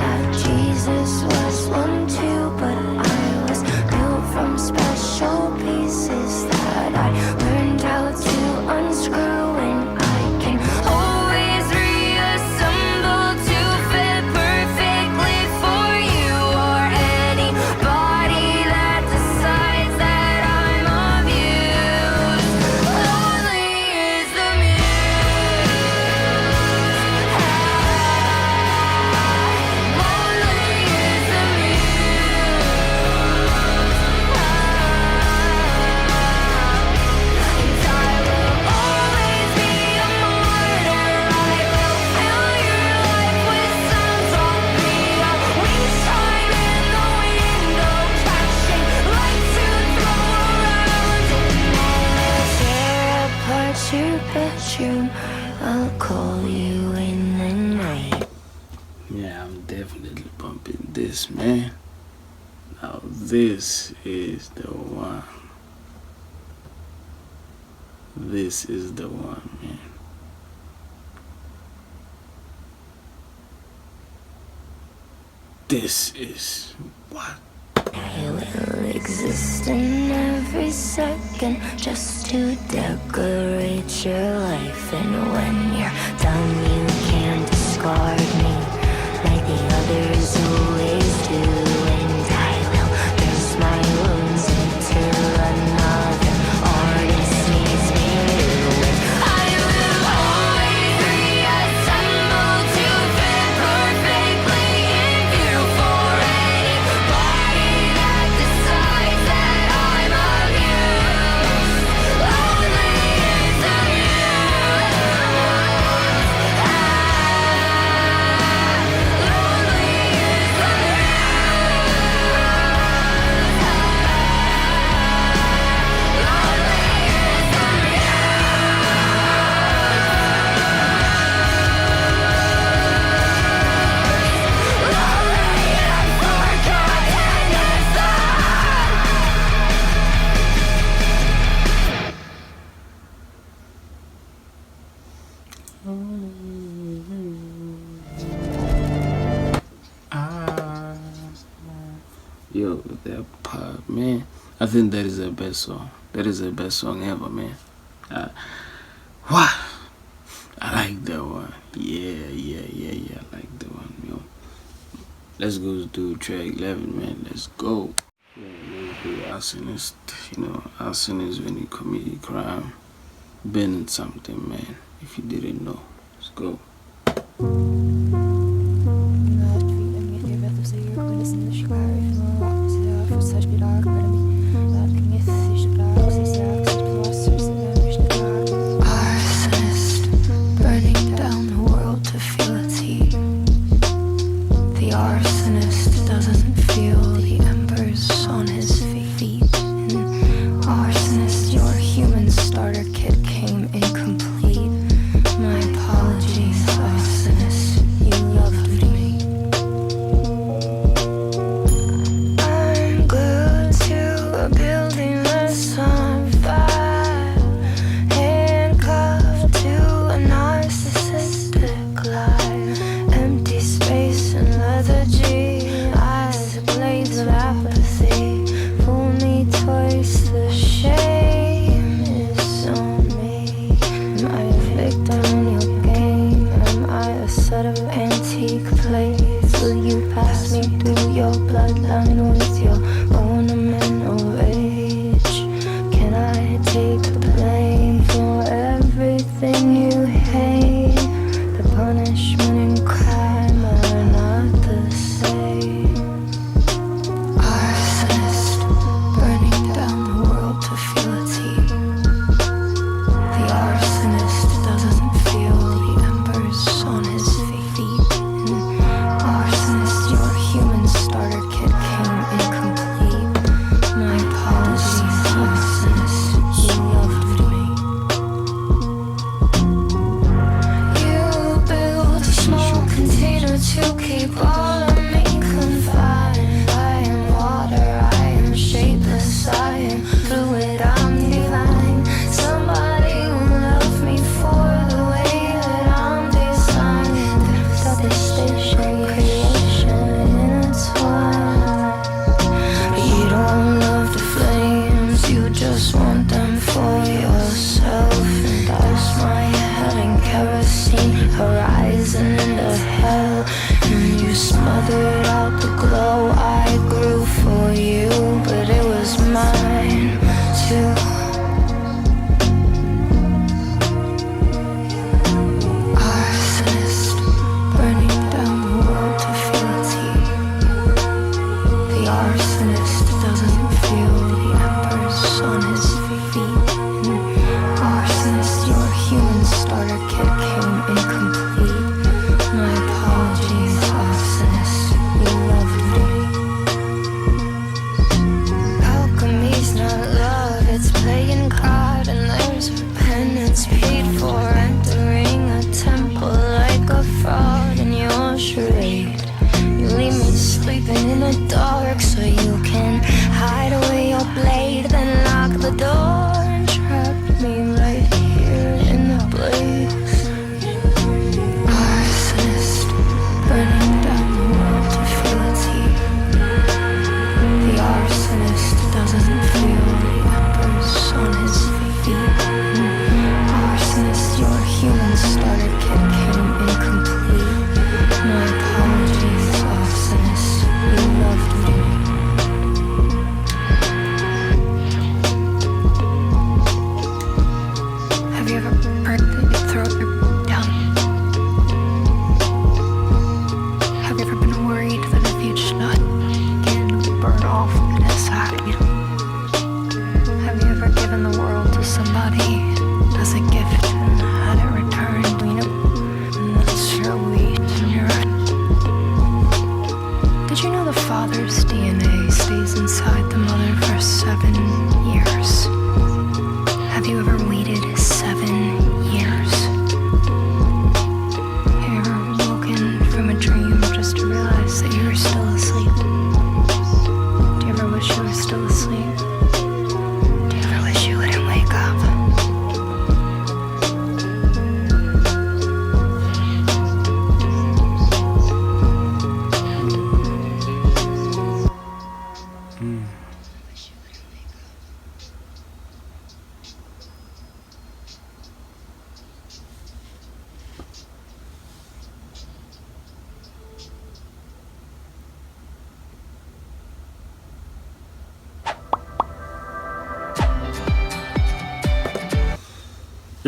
that Jesus was one too, but I was built from special pieces that I learned how to unscrew, and I can always reassemble to fit perfectly for you or anybody that decides that I'm of use. Lonely is the muse. Lonely is the muse. I will always be a martyr. I will fill your life with songs. I'll be a wing chime in the window, catching lights to throw around. And I'll tear apart your bedroom. I'll call you in the night. Yeah, I'm definitely bumping this, man. Now this is the one. This is the one, man. This is what? You will exist in every second just to decorate your life, and when you're done you can discard me like the others always do, and I will nurse my wounds until another artist needs me new. I will always reassemble to fit perfectly Yo, that pop, man. I think that is the best song. That is the best song ever, man. Wow. I like that one. Yeah. I like that one, yo. Let's go do track 11, man. Let's go. Yeah, let's do arsonist. You know, arsonist when you commit a crime. Burning something, man. If you didn't know. Let's go. Arsonist, burning down the world to feel its heat. The arsonist doesn't feel the embers on his feet. And arsonist, your human starter kit came incomplete. My apologies, arsonist, you loved me. I'm glued to a building that's on fire, handcuffed to a narcissistic lie. Empty space and leather jeans, eyes ablaze of apathy. Fool me twice, the shame is on me. Am I a victim in your game? Am I a set of antique plates? Will you pass me through your bloodline with your ornament of age? Can I take the blame for everything you hate? The punishment and crime are not the same. Arsonist, burning down the world to feel its heat. The arsonist doesn't feel the embers on his feet. And arsonist, your human starter kit came incomplete. My apologies, arsonist, you loved me. You built a small container to keep all of me confined. I am water, I am shapeless, I am fluid, I'm divine. Somebody who loved me for the way that I'm designed. Devastation, creation, intertwined. You don't love the flames, you just want them for yourself. And douse my head in kerosene, horizon into hell. And you smothered out the glow I grew for you, but it was mine too. Arsonist, burning down the world to feel its heat. The arsonist doesn't feel the embers on his feet. And arsonist, your human starter kit came incomplete. My apologies, arsonist, you loved me. Alchemy's not love, it's playing God, and there's repentance paid for entering a temple like a fraud in your charade. You leave me sleeping in the dark so you can hide away your blade, then lock the door and trap me right here in the blaze. Arsonist, burning down the world to feel its heat. The arsonist doesn't feel the embers on his feet. Arsonist, your human starter kit came incomplete. My apologies, arsonist, you loved me. Have you ever burned your throat down? Have you ever been worried that if you just not get burn off inside you? Have you ever given the world to somebody as a gift and had it returned? You know, that's your wheat and your right. Did you know the father's DNA stays inside the mother for 7 years? Have you ever waited 7 years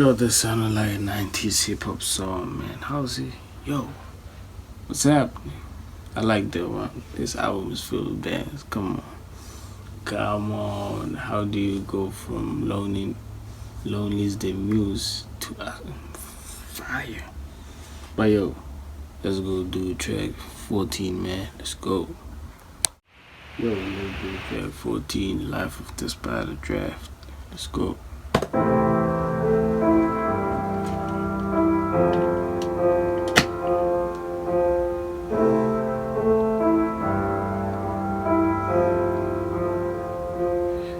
Yo, this sounded like a 90s hip hop song, man. Halsey, yo, what's happening? I like that one. This album is filled with bands. Come on. Come on. How do you go from Lonely's the Muse to fire? But yo, let's go do track 14, man. Let's go. Yo, let's do track 14, Life of the Spider Draft. Let's go.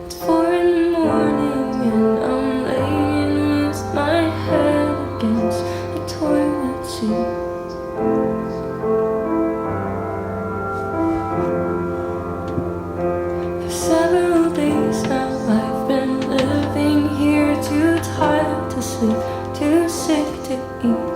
It's 4 in the morning and I'm laying with my head against the toilet seat. For several days now I've been living here, too tired to sleep, too sick to eat.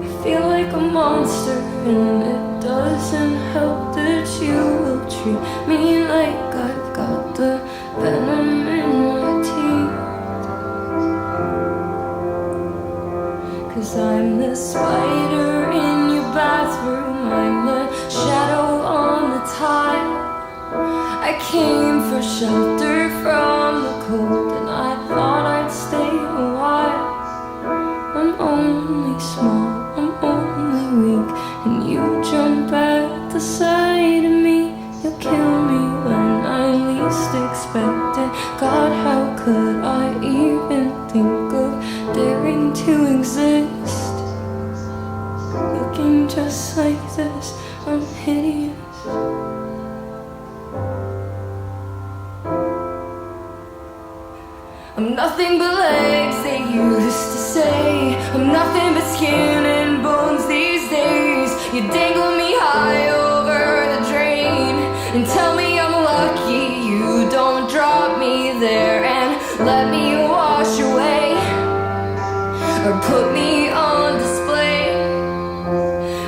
I feel like a monster and it doesn't help that you will treat me like I've got the venom in my teeth. 'Cause I'm the spider in your bathroom, I'm the shadow on the tile. I came for shelter from the cold and I thought I'd stay a while. I'm only small, I'm only weak, and you jump at the sight of me. You'll kill me when I least expect it. God, how could I even think of daring to exist? Looking just like this, I'm hideous. I'm nothing but legs, they used to say. I'm nothing but skin and bones these days. You dangle me high over the drain and tell me I'm lucky you don't drop me there and let me wash away or put me on display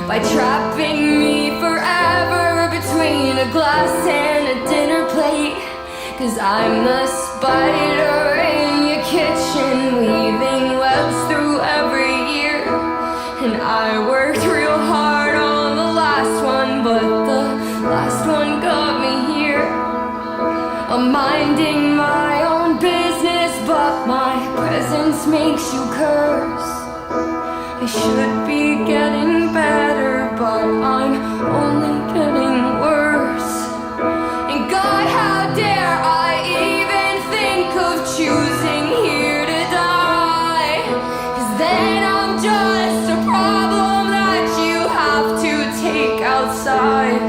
by trapping me forever between a glass and a dinner plate. 'Cause I'm the spider in your kitchen, weaving webs through every year. And I worked real hard on the last one, but the last one got me here. I'm minding my own business, but my presence makes you curse. I should be getting better, but I'm only getting worse. And God, how dare I even think of choosing here to die? 'Cause then I'm just a problem that you have to take outside.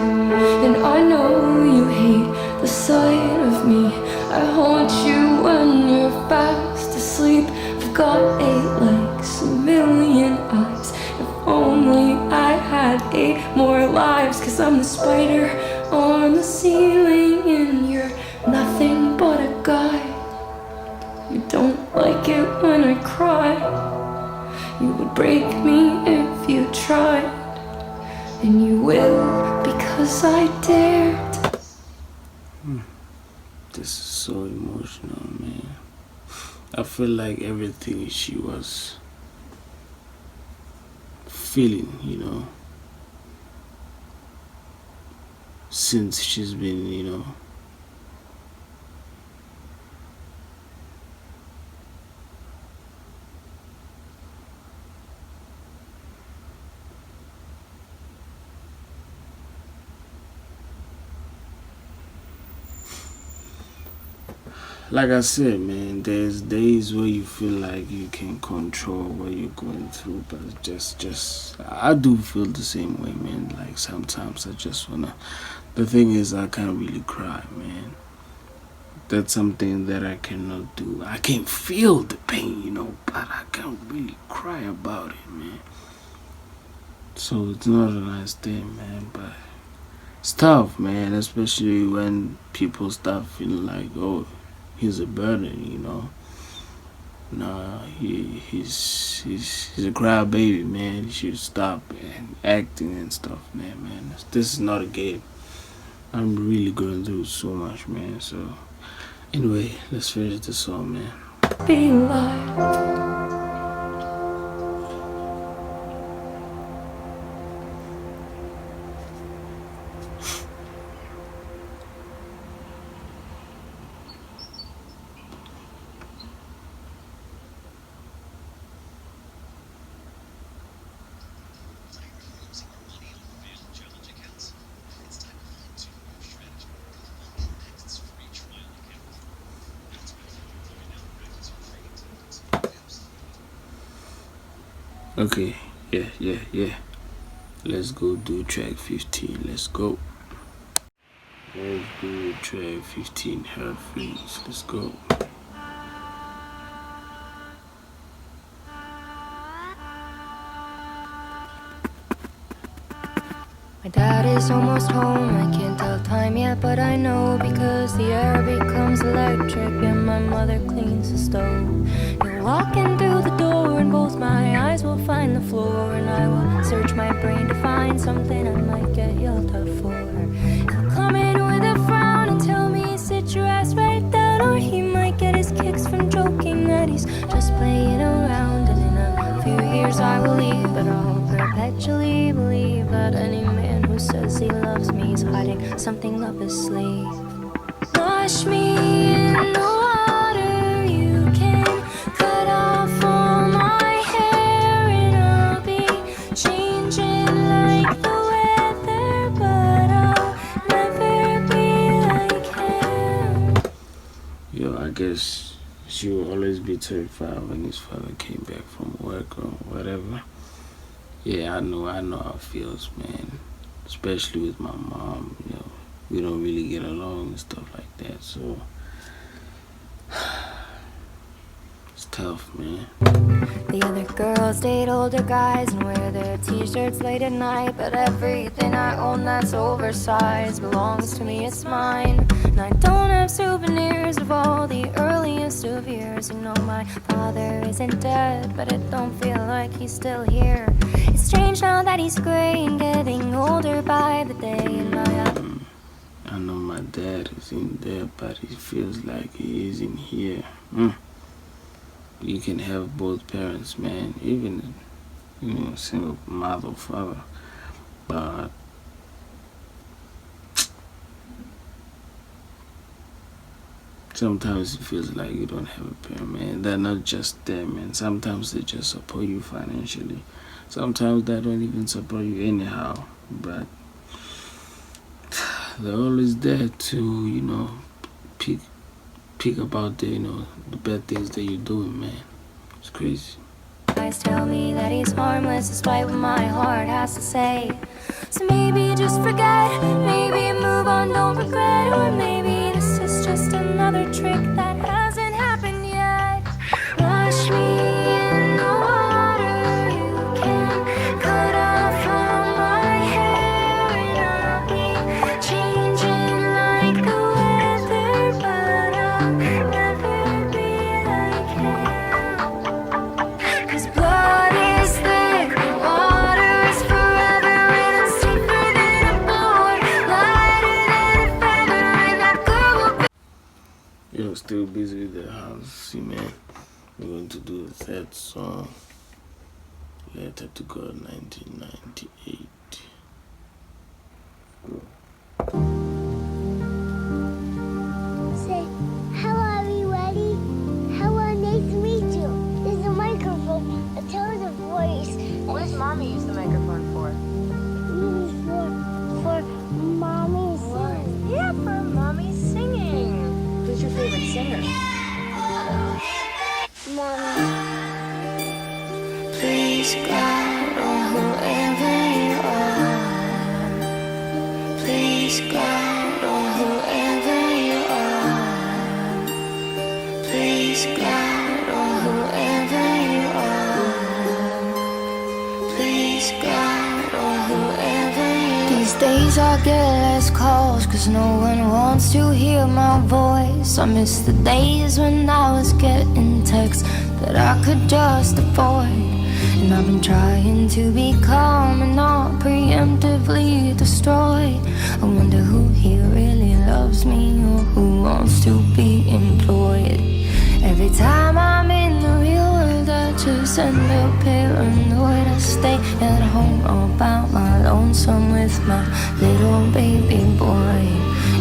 And I know you hate the sight of me. I haunt you when you're fast asleep. I've got 8 legs, a million eyes. If only I had 8 more lives. 'Cause I'm the spider on the ceiling and you're nothing but a guy. You don't like it when I cry. You would break me if you tried. And you will because I dared. This is so emotional, man. I feel like everything she was feeling, since she's been, like I said, man, there's days where you feel like you can control what you're going through, but I do feel the same way, man. Like sometimes I just wanna. The thing is, I can't really cry, man. That's something that I cannot do. I can feel the pain, but I can't really cry about it, man. So it's not a nice thing, man, but it's tough, man, especially when people start feeling like, oh, he's a burden, Nah, he's a crybaby, man. He should stop and acting and stuff, man. This is not a game. I'm really going through so much, man. So anyway, let's finish the song, man. Be alive. Okay, yeah. Let's go do track 15. Let's go. Let's do track 15. Hair freeze. Let's go. My dad is almost home, I can't tell time yet, but I know because the air becomes electric and my mother cleans the stove. You'll walk in through the door and both my eyes will find the floor, and I will search my brain to find something I might get yelled at for. He'll come in with a frown and tell me sit your ass right down, or he might get his kicks from joking that he's just playing around, and in a few years I will leave, but I'll perpetually believe that any man who says he loves me is hiding something up his sleeve. Wash me in the water, you can cut off all my hair, and I'll be changing like the weather, but I'll never be like him. Yo, I guess she will always be terrified when his father came back from work or whatever. Yeah, I know how it feels, man. Especially with my mom, you know, we don't really get along and stuff like that, so it's tough, man. The other girls date older guys and wear their t-shirts late at night, but everything I own that's oversized belongs to me, it's mine. And I don't have souvenirs of all the earliest of years. You know my father isn't dead, but it don't feel like he's still here. It's strange now that he's gray and getting older by the day, and I know my dad is in there, but it feels like he isn't here. You can have both parents, man, even, you know, single mother or father, but sometimes it feels like you don't have a parent, man. They're not just there, man. Sometimes they just support you financially. Sometimes they don't even support you anyhow, but they're always there to, you know, pick about the, you know, the bad things that you're doing, man. It's crazy. guys tell me that he's harmless despite what my heart has to say. So maybe just forget, maybe move on, don't regret, or maybe this is just another trick that hasn't happened yet. Wash me in the water, you can cut off all my hair, and I'll be changing like the weather, but I'll never be like him. 'Cause blood is thick, water is forever, and it's deeper than a board, lighter than a feather, and that girl will be. Yo, still busy with the house. See, man, we're going to do the third song, Letter to God, 1998. Say, hello everybody. Hello, nice to meet you. There's a microphone, a tone of voice. What does mommy use the microphone for? For mommy singing. Yeah, for mommy singing. Who's your favorite singer? Mommy. Please God, or whoever you are. Please God, or whoever you are. Please God, or whoever you are. Please God, or whoever you are. These days I get less calls 'cause no one wants to hear my voice. I miss the days when I was getting texts that I could just afford. And I've been trying to be calm and not preemptively destroy. I wonder who here really loves me or who wants to be employed. Every time I'm in the real world, I just end up paranoid. I stay at home all about my lonesome with my little baby boy.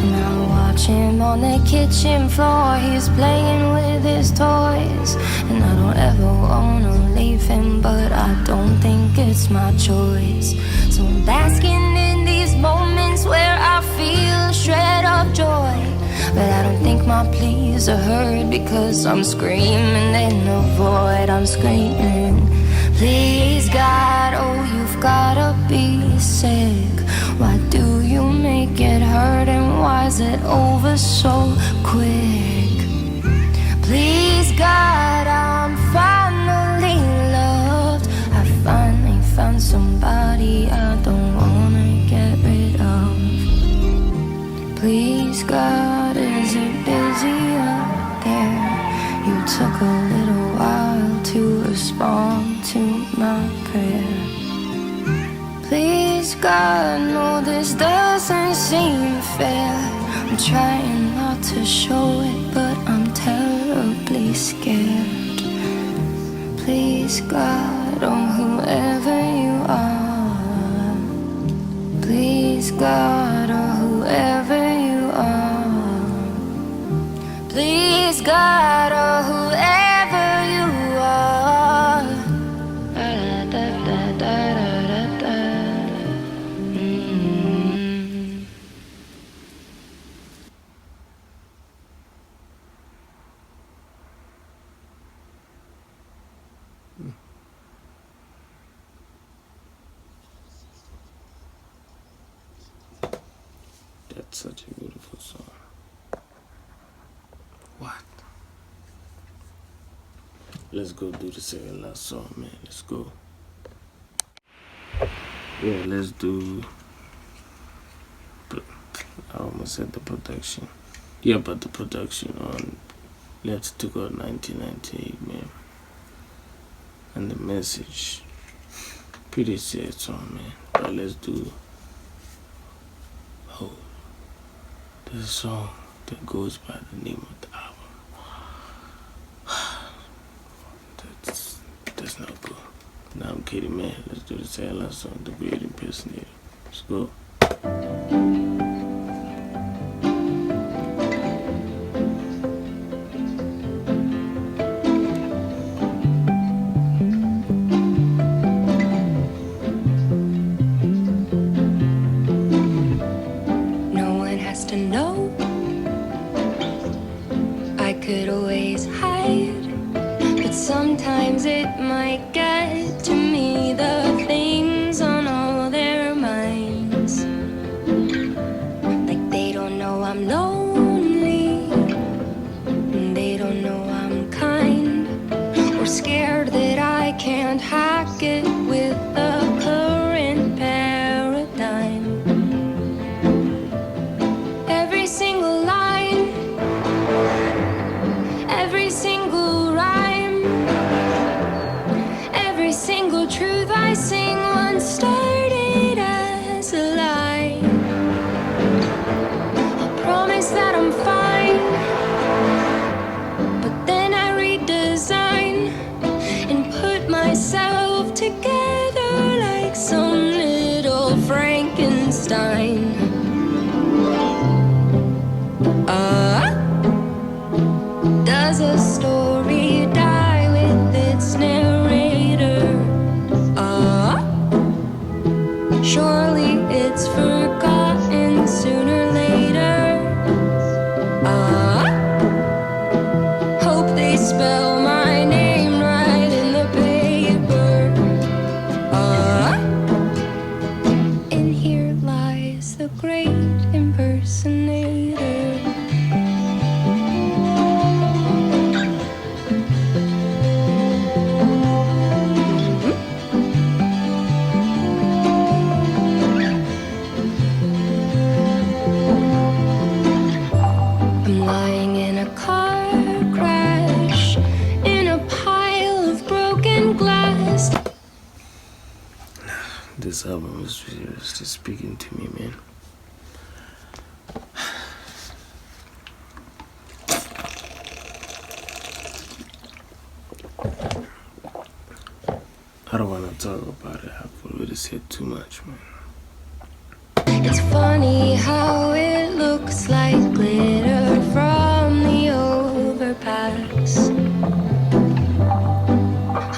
And I watch him on the kitchen floor, he's playing with his toys. And I don't ever wanna leave him, but I don't think it's my choice. So I'm basking in these moments where I feel a shred of joy. But I don't think my pleas are heard because I'm screaming in the void. I'm screaming, please God, oh you've gotta be sick. Why do you make it hurt and why is it over so quick? Please God, I'm finally loved. I finally found somebody I don't wanna get rid of. Please God, is it busy up there? You took a little while to respond to my prayer. Please God, no, this doesn't seem fair. I'm trying not to show it, but I'm terribly scared. Please God, oh whoever you are. Please God, oh whoever you are. Please God, oh whoever you are. Da, da, da, da, da, da. That's such a beautiful song. What? Let's go do the second last song, man. Let's go. Yeah, let's do. I almost said the production. Yeah, but the production on Let's Took Out 1998, man. And the message. Pretty sad song, man. But let's do. Oh. There's a song that goes by the name of the album. That's not good. Nah, I'm kidding, man. Let's do the second last song, The Great Impersonator. Let's go. No one has to know. I could always hide. But sometimes it might get to me, the things on all their minds. Like they don't know I'm lonely, and they don't know I'm kind, or scared that I can't hack it with the current paradigm. Every single line, every single rhyme, every single truth I sing once started as a lie. I promise that I'm fine, but then I redesign and put myself together like some little Frankenstein. Does a story die with its narrator? Surely it's forgotten sooner or later. Hope they spell my name right in the paper. And here lies the great impersonator. I'm lying in a car crash in a pile of broken glass. this album is just speaking to me, man. I don't want to talk about it. I've already said too much, man. It's funny how it looks like glitter from the overpass.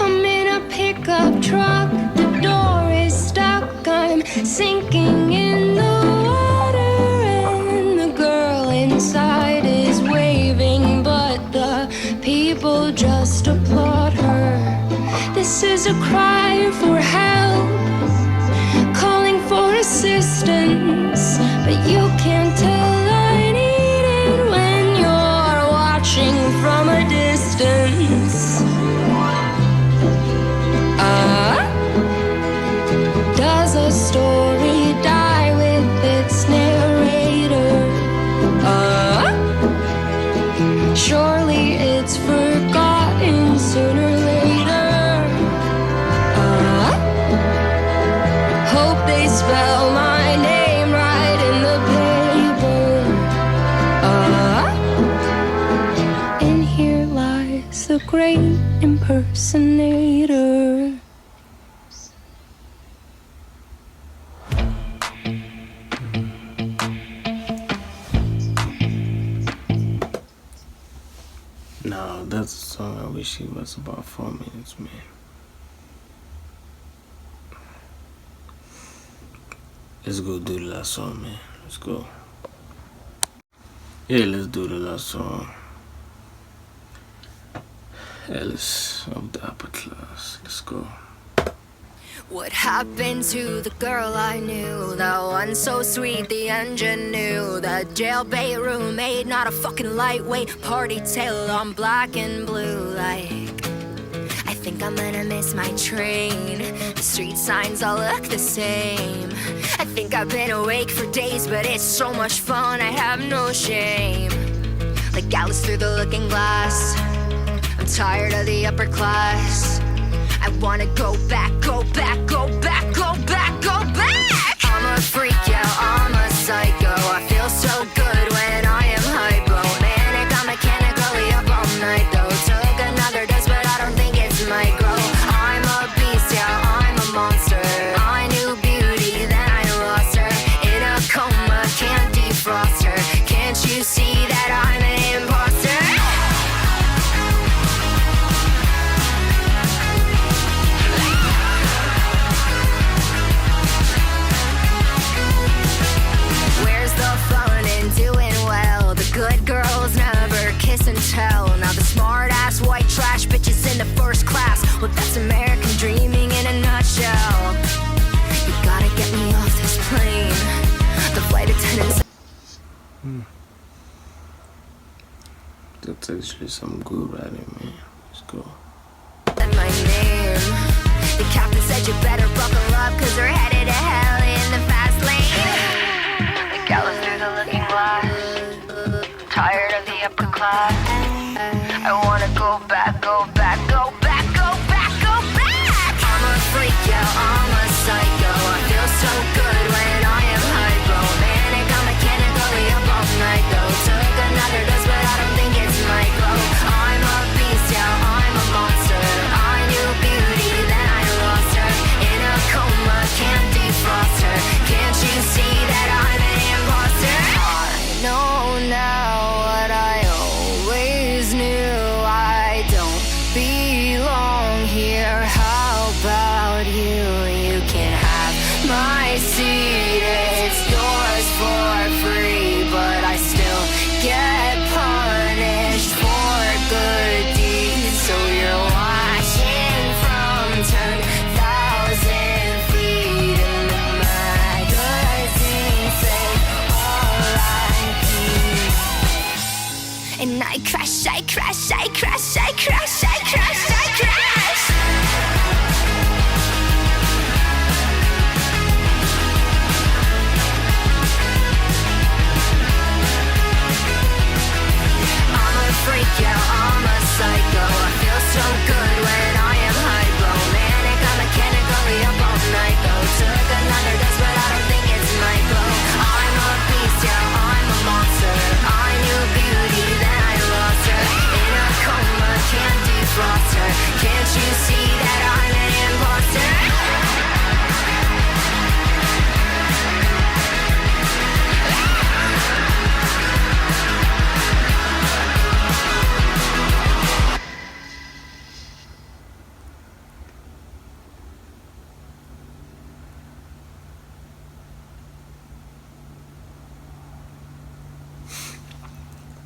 I'm in a pickup truck, the door is stuck, I'm sinking in the water, and the girl inside is waving, but the people just applaud her. This is a cry for help, calling for assistance, but you can't tell I need it when you're watching from a distance. Does a story die with its narrator? Surely it's forgotten sooner or later. Hope they spell my name right in the paper. And here lies the great impersonator. Now that's a song I wish it was about 4 minutes, man. Let's go do the last song, man. Let's go. Yeah, let's do the last song. Alice of the upper class. Let's go. What happened to the girl I knew? That one so sweet, the engine knew. The jailbait roommate, not a fucking lightweight. Party tail on black and blue. Like, I think I'm gonna miss my train. The street signs all look the same. I think I've been awake for days, but it's so much fun, I have no shame. Like Alice through the looking glass, I'm tired of the upper class. I wanna go back, go back, go back, go back, go back. I'm a freak, yeah, I'm a psycho. I feel so good when I am hypo. Manic, I'm mechanically up all night though. Took another dose, but I don't think it's micro. I'm a beast, yeah, I'm a monster. I knew beauty, then I lost her. In a coma, can't defrost her. Can't you see that I'm an imposter? Good girls never kiss and tell. Now the smart-ass white trash bitches in the first class. Well, that's American dreaming in a nutshell. You gotta get me off this plane. The flight attendants. That's actually some good writing, man. Let's go. And my name. The captain said you better buckle up, cause we're headed to hell in the fast lane. The gallows through the looking glass. Tired of the upper class. I wanna go back, go back, go back, go back, go back. I'm a freak, yeah, I'm a psycho. I feel so good when I am hypo. Manic, I'm mechanically up all night though. Took another dose, but I don't think it's micro. I'm a beast, yeah, I'm a monster. I knew beauty, then I lost her. In a coma, can't defrost her. Can't you see that I'm an imposter? I know now what I always knew. I don't belong here. How about you? You can have my seat. It's yours for free, but I still get punished for good deeds. So you're watching from 10,000 feet, and the magazine say R.I.P. And I crash, I crash, I crash, I crash, I crash, I crash. I'm a freak, yeah, I'm a psycho. I feel so good when I am hypo. Manic, I'm mechanically up all night though. Took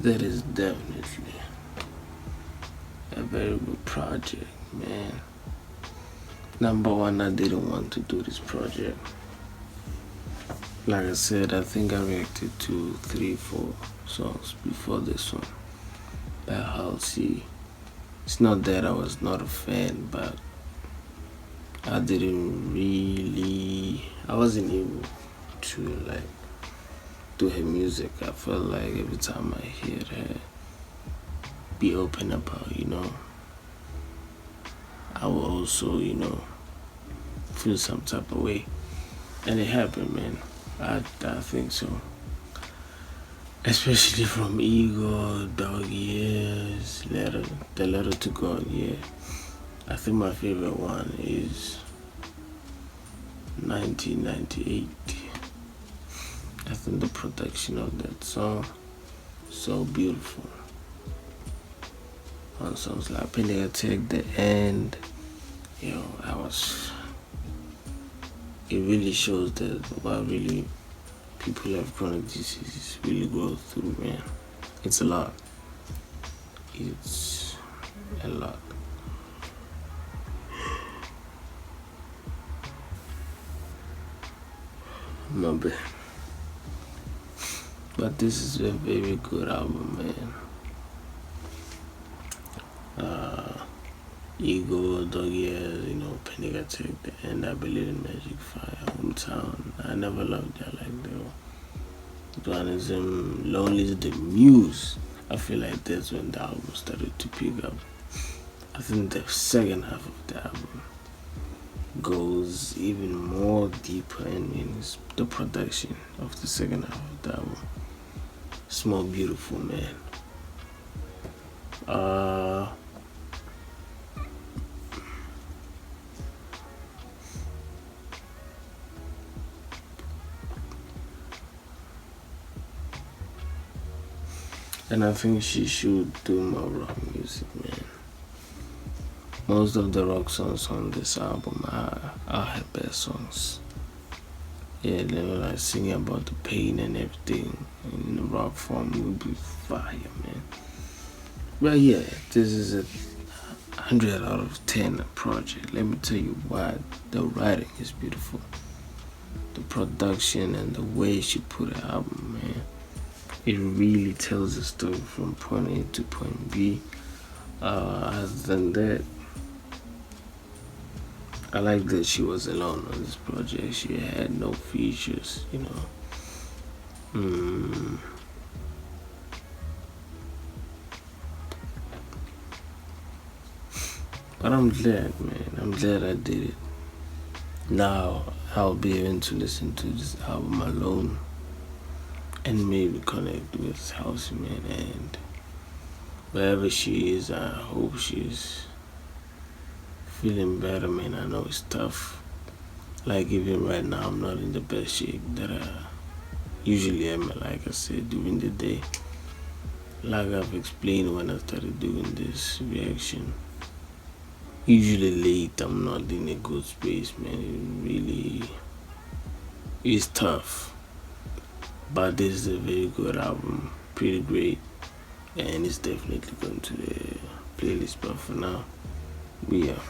That is definitely a very good project, man. Number one, I didn't want to do this project. Like I said, I think I reacted to 3-4 songs before this one by Halsey. It's not that I was not a fan, but I wasn't able to like do her music. I felt like every time I hear her be open about, I will also, feel some type of way. And it happened, man. I think so. Especially from Ego, Dog Years, the Letter to God, yeah. I think my favorite one is 1998. I think the production of that song, so beautiful. On songs like Penny Attack, The End, it really shows that what really people have chronic diseases really go through, man. It's a lot. It's a lot. My bad. But this is a very good album, man. Ego, Dog Years, Penny Attack, The End, I Believe in Magic, Fire, Hometown. I never loved that like that. Duanism, Lonely, The Muse. I feel like that's when the album started to pick up. I think the second half of the album goes even more deeper in the production of the second half of the album. It's more beautiful, man. And I think she should do more rock music, man. Most of the rock songs on this album are her best songs. Yeah, they were like singing about the pain and everything in the rock form would be fire, man. But yeah, this is a 100 out of 10 project. Let me tell you why. The writing is beautiful. The production and the way she put her album, man. It really tells a story from point A to point B. Other than that, I like that she was alone on this project. She had no features, But I'm glad, man. I'm glad I did it. Now I'll be able to listen to this album alone and maybe connect with Halsey, man. And wherever she is, I hope she's feeling better, man. I know it's tough. Like even right now, I'm not in the best shape that I usually am, like I said, during the day. Like I've explained when I started doing this reaction. Usually late, I'm not in a good space, man. It really is tough. But this is a very good album, pretty great, and it's definitely going to the playlist. But for now, we are.